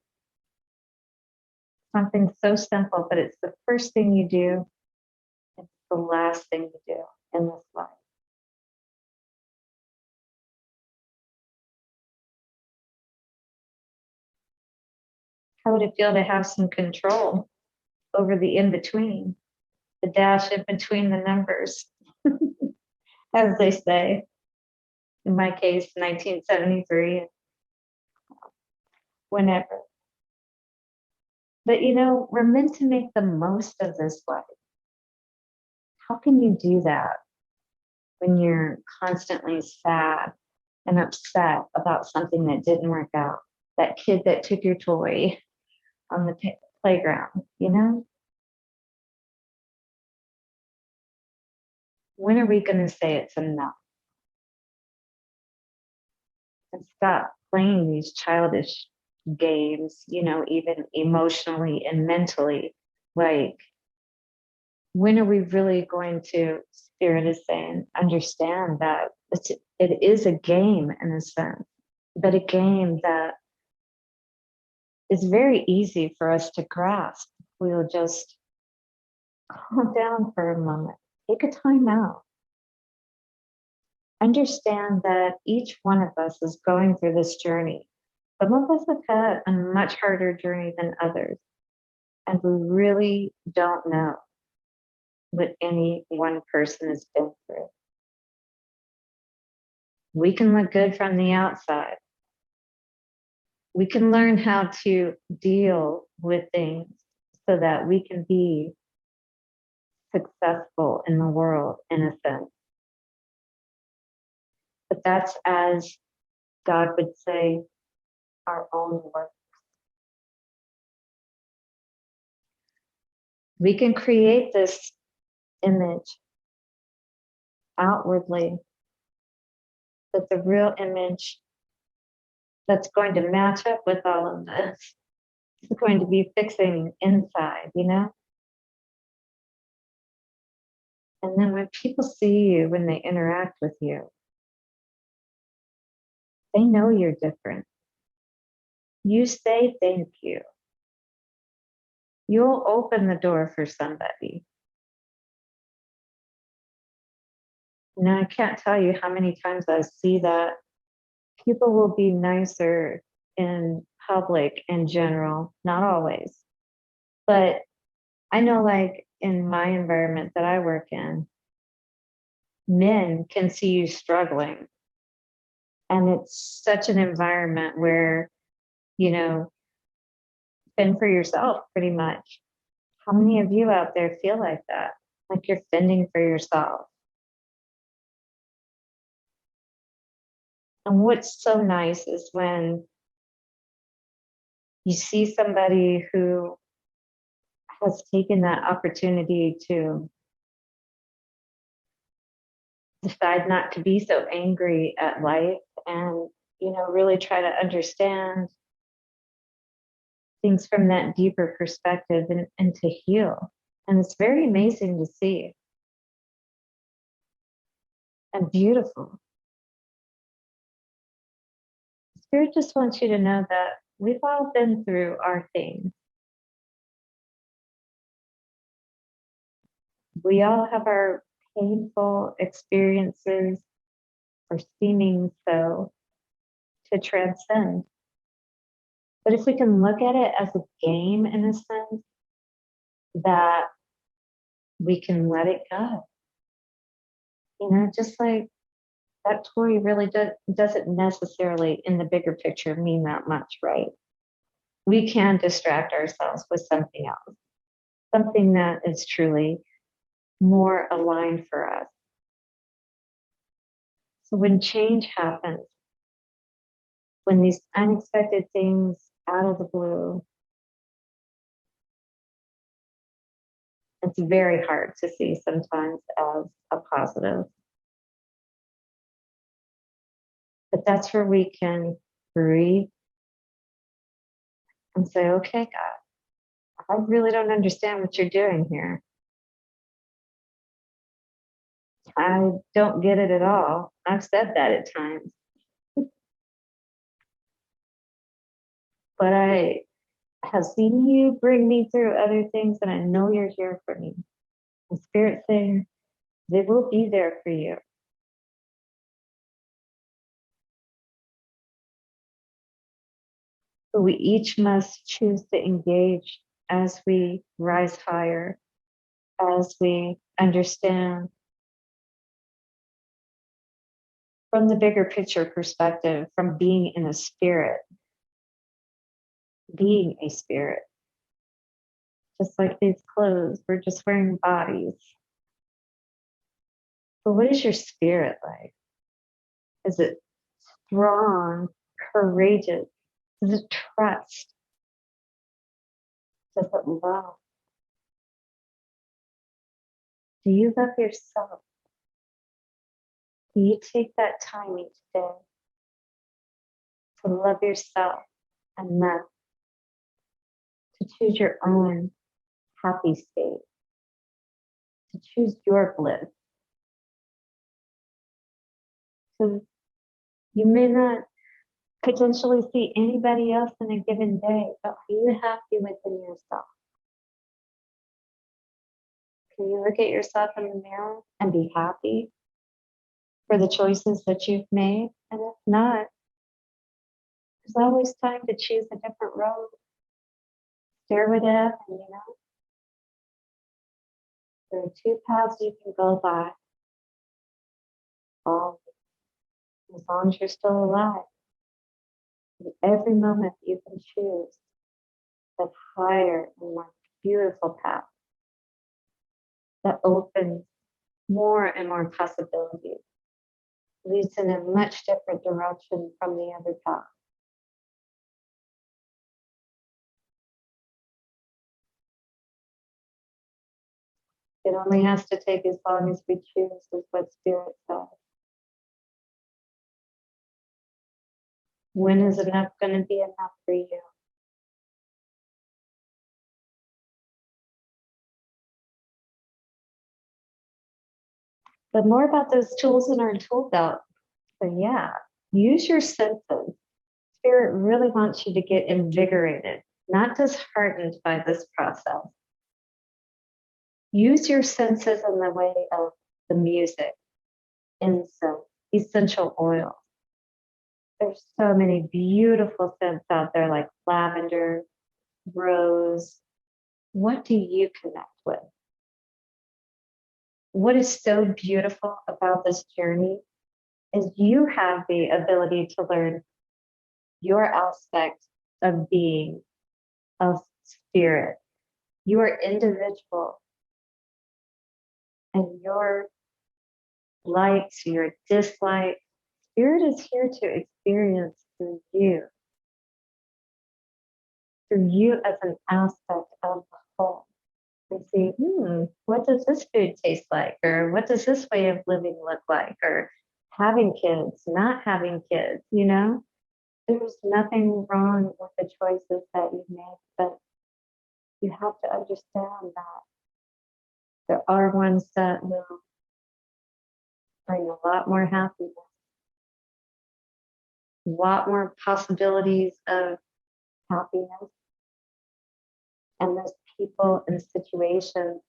Something so simple, but it's the first thing you do. It's the last thing you do in this life. How would it feel to have some control over the in-between, the dash in between the numbers, as they say? In my case, 1973, whenever. But we're meant to make the most of this life. How can you do that when you're constantly sad and upset about something that didn't work out? That kid that took your toy on the playground, When are we going to say it's enough? And stop playing these childish games, even emotionally and mentally. Like, when are we really going to, Spirit is saying, understand that it is a game in a sense, but a game that is very easy for us to grasp. We'll just calm down for a moment, take a time out. Understand that each one of us is going through this journey. Some of us have had a much harder journey than others, and we really don't know what any one person has been through. We can look good from the outside. We can learn how to deal with things so that we can be successful in the world, in a sense. But that's, as God would say, our own work. We can create this image outwardly, but the real image that's going to match up with all of this is going to be fixing inside, And then when people see you, when they interact with you, they know you're different. You say thank you. You'll open the door for somebody. I can't tell you how many times I see that people will be nicer in public in general, not always. But I know, like in my environment that I work in, men can see you struggling. And it's such an environment where, fend for yourself pretty much. How many of you out there feel like that? Like you're fending for yourself? And what's so nice is when you see somebody who has taken that opportunity to decide not to be so angry at life and, really try to understand things from that deeper perspective and to heal. And it's very amazing to see and beautiful. Spirit just wants you to know that we've all been through our things. We all have our painful experiences or seeming so to transcend. But if we can look at it as a game in a sense, that we can let it go. Just like that toy really doesn't necessarily in the bigger picture mean that much, right? We can distract ourselves with something else, something that is truly more aligned for us. So when change happens, when these unexpected things out of the blue, it's very hard to see sometimes as a positive. But that's where we can breathe and say, okay, God, I really don't understand what you're doing here. I don't get it at all. I've said that at times. But I have seen you bring me through other things, and I know you're here for me. The Spirit saying, they will be there for you. But we each must choose to engage as we rise higher, as we understand from the bigger picture perspective, from being in a spirit, being a spirit. Just like these clothes, we're just wearing bodies. But what is your spirit like? Is it strong, courageous? Does it trust? Does it love? Do you love yourself? Do you take that time each day to love yourself enough to choose your own happy state, to choose your bliss? Because you may not potentially see anybody else in a given day, but are you happy within yourself? Can you look at yourself in the mirror and be happy for the choices that you've made? And if not, there's always time to choose a different road. Stare with it, and there are two paths you can go by. As long as you're still alive. And every moment you can choose that higher and more beautiful path that opens more and more possibilities, leads in a much different direction from the other path. It only has to take as long as we choose, is what Spirit says. When is enough going to be enough for you? But more about those tools in our tool belt. So yeah, use your senses. Spirit really wants you to get invigorated, not disheartened by this process. Use your senses in the way of the music, incense, essential oils. There's so many beautiful scents out there like lavender, rose. What do you connect with? What is so beautiful about this journey is you have the ability to learn your aspect of being, of spirit. You are individual, and your likes, your dislikes, Spirit is here to experience through you as an aspect of the whole. We see, what does this food taste like? Or what does this way of living look like? Or having kids, not having kids, There's nothing wrong with the choices that you make, but you have to understand that there are ones that will bring a lot more happiness, a lot more possibilities of happiness, and there's people and situations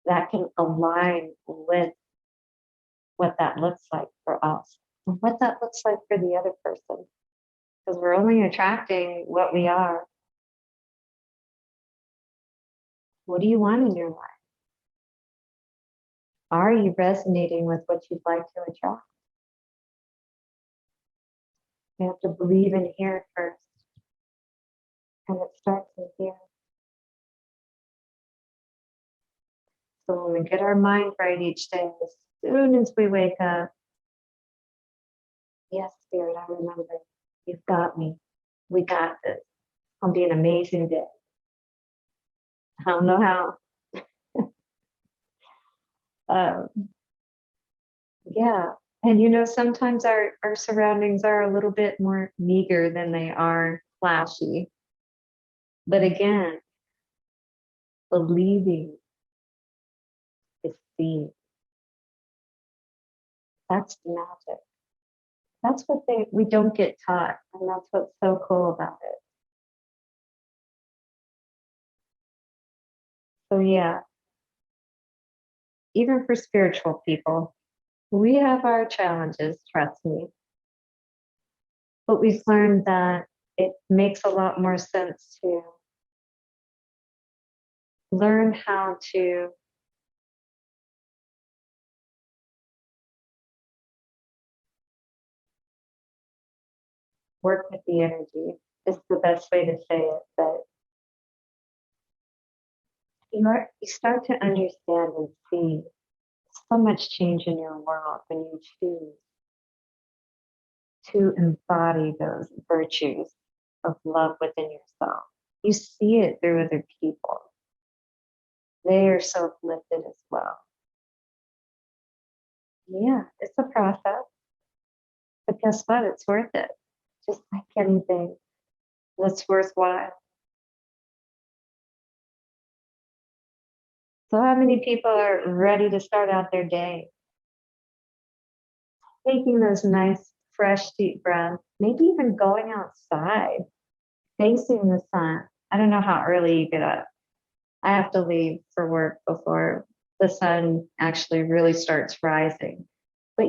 that can align with what that looks like for us and what that looks like for the other person. Because we're only attracting what we are. What do you want in your life? Are you resonating with what you'd like to attract? You have to believe in here first. And it starts in here. So when we get our mind right each day, as soon as we wake up, yes, Spirit, I remember. You've got me. We got this. It'll be an amazing day. I don't know how. Yeah. And sometimes our surroundings are a little bit more meager than they are flashy. But again, believing is seeing. That's the magic. That's what we don't get taught. And that's what's so cool about it. So yeah, even for spiritual people, we have our challenges, trust me. But we've learned that it makes a lot more sense to learn how to work with the energy is the best way to say it. But you start to understand and see so much change in your world when you choose to embody those virtues of love within yourself. You see it through other people. They are so uplifted as well. Yeah, it's a process. But guess what? It's worth it. Just like anything that's worthwhile. So how many people are ready to start out their day? Taking those nice, fresh, deep breaths, maybe even going outside, facing the sun. I don't know how early you get up. I have to leave for work before the sun actually really starts rising. But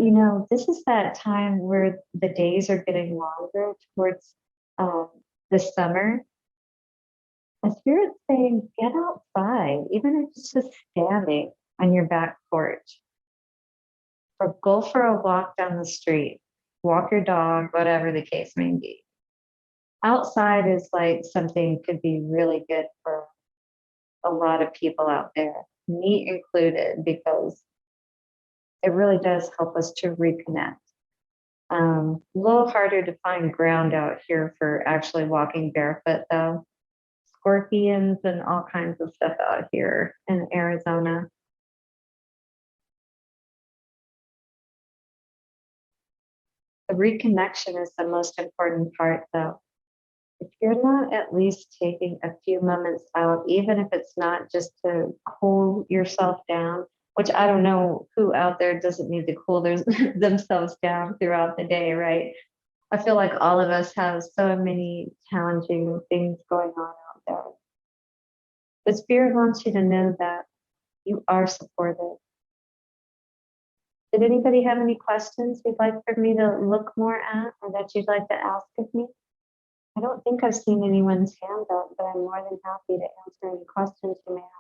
this is that time where the days are getting longer towards um, the summer. A spirit's saying, get outside, even if it's just standing on your back porch, or go for a walk down the street, walk your dog, whatever the case may be. Outside is like something could be really good for a lot of people out there, me included, because it really does help us to reconnect. A little harder to find ground out here for actually walking barefoot, though. Scorpions and all kinds of stuff out here in Arizona. The reconnection is the most important part, though. If you're not at least taking a few moments out, even if it's not just to cool yourself down, which I don't know who out there doesn't need to cool themselves down throughout the day, right? I feel like all of us have so many challenging things going on out there. But Spirit wants you to know that you are supported. Did anybody have any questions you'd like for me to look more at or that you'd like to ask of me? I don't think I've seen anyone's hand up, but I'm more than happy to answer any questions you may have.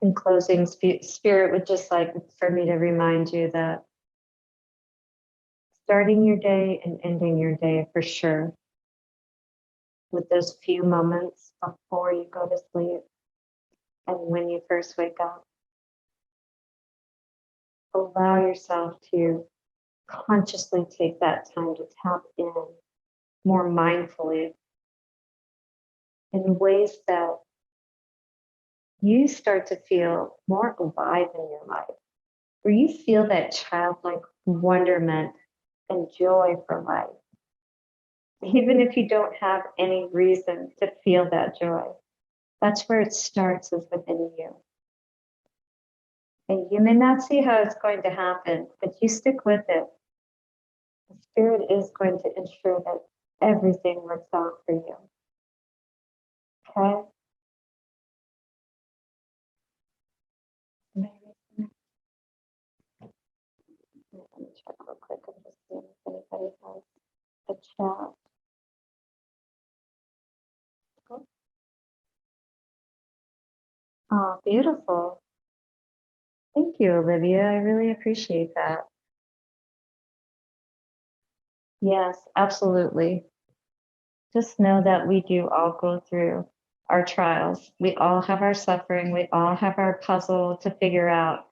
In closing, Spirit would just like for me to remind you that starting your day and ending your day for sure, with those few moments before you go to sleep and when you first wake up, allow yourself to consciously take that time to tap in more mindfully in ways that you start to feel more alive in your life, where you feel that childlike wonderment and joy for life, even if you don't have any reason to feel that joy. That's where it starts, is within you. And you may not see how it's going to happen, but you stick with it. The Spirit is going to ensure that everything works out for you. Okay? Maybe. Let me check real quick and just see if anybody has a chat. Oh, beautiful. Thank you, Olivia. I really appreciate that. Yes, absolutely. Just know that we do all go through our trials. We all have our suffering. We all have our puzzle to figure out.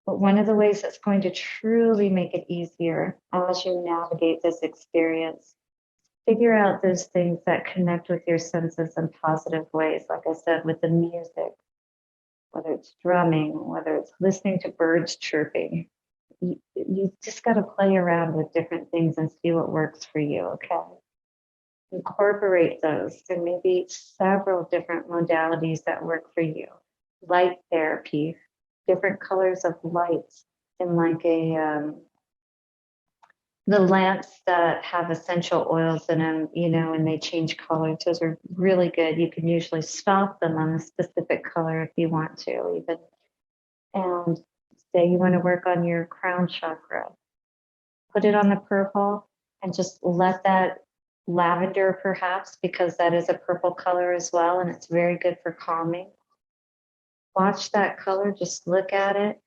But one of the ways that's going to truly make it easier as you navigate this experience, figure out those things that connect with your senses in positive ways. Like I said, with the music, whether it's drumming, whether it's listening to birds chirping, you just got to play around with different things and see what works for you, okay? Incorporate those. There may be several different modalities that work for you. Light therapy, different colors of lights in like the lamps that have essential oils in them, you know, and they change colors. Those are really good. You can usually stop them on a specific color if you want to, even. And say you want to work on your crown chakra, put it on the purple and just let that lavender, perhaps, because that is a purple color as well, and it's very good for calming. Watch that color, just look at it,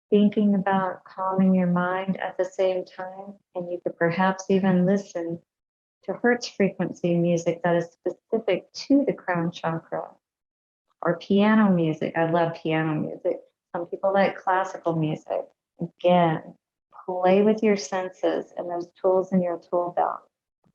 thinking about calming your mind at the same time. And you could perhaps even listen to Hertz frequency music that is specific to the crown chakra, or piano music. I love piano music. Some people like classical music. Again, play with your senses and those tools in your tool belt.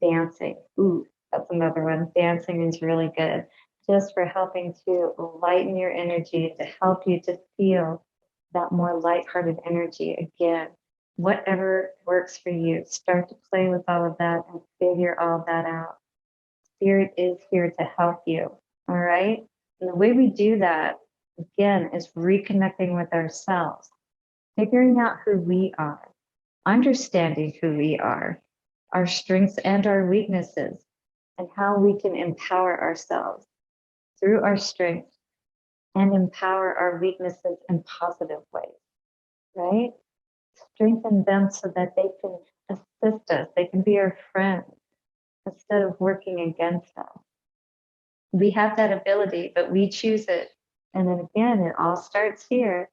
Dancing. Ooh, that's another one. Dancing is really good, just for helping to lighten your energy, to help you to feel that more lighthearted energy again. Whatever works for you, start to play with all of that and figure all that out. Spirit is here to help you. All right. And the way we do that, again, is reconnecting with ourselves, figuring out who we are, understanding who we are, our strengths and our weaknesses, and how we can empower ourselves through our strengths and empower our weaknesses in positive ways, right? Strengthen them so that they can assist us, they can be our friends instead of working against us. We have that ability, but we choose it. And then again, it all starts here.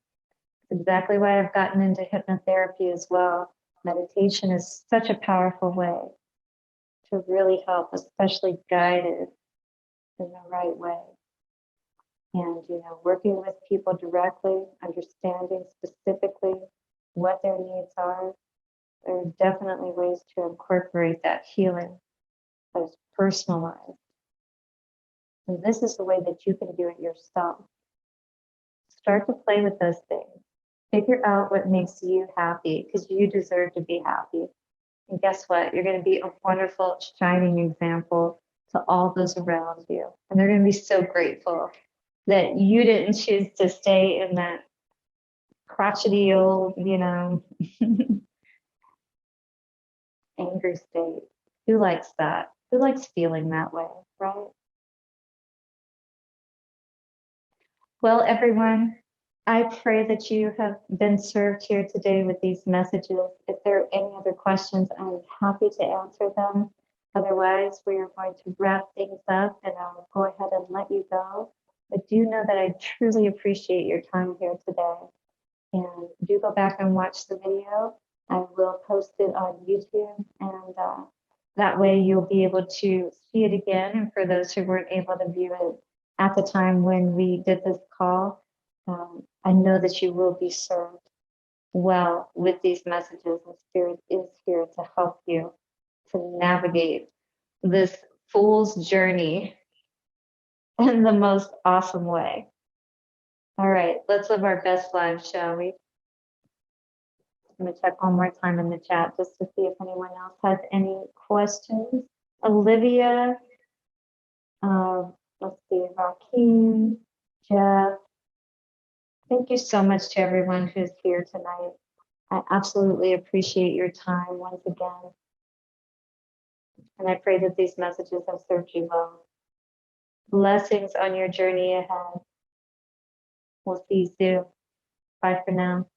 It's exactly why I've gotten into hypnotherapy as well. Meditation is such a powerful way to really help, especially guided in the right way. And, you know, working with people directly, understanding specifically what their needs are, there are definitely ways to incorporate that healing that is personalized. And this is the way that you can do it yourself. Start to play with those things. Figure out what makes you happy, because you deserve to be happy. And guess what? You're going to be a wonderful, shining example to all those around you. And they're going to be so grateful that you didn't choose to stay in that crotchety old, you know, angry state. Who likes that? Who likes feeling that way, right? Well, everyone, I pray that you have been served here today with these messages. If there are any other questions, I'm happy to answer them. Otherwise, we are going to wrap things up and I'll go ahead and let you go. But do know that I truly appreciate your time here today. And do go back and watch the video. I will post it on YouTube, and that way you'll be able to see it again. And for those who weren't able to view it at the time when we did this call, I know that you will be served well with these messages, and Spirit is here to help you to navigate this fool's journey in the most awesome way. All right, let's live our best lives, shall we? I'm going to check one more time in the chat just to see if anyone else has any questions. Olivia, let's see, Rakeem, Jeff. Thank you so much to everyone who's here tonight. I absolutely appreciate your time once again. And I pray that these messages have served you well. Blessings on your journey ahead. We'll see you soon. Bye for now.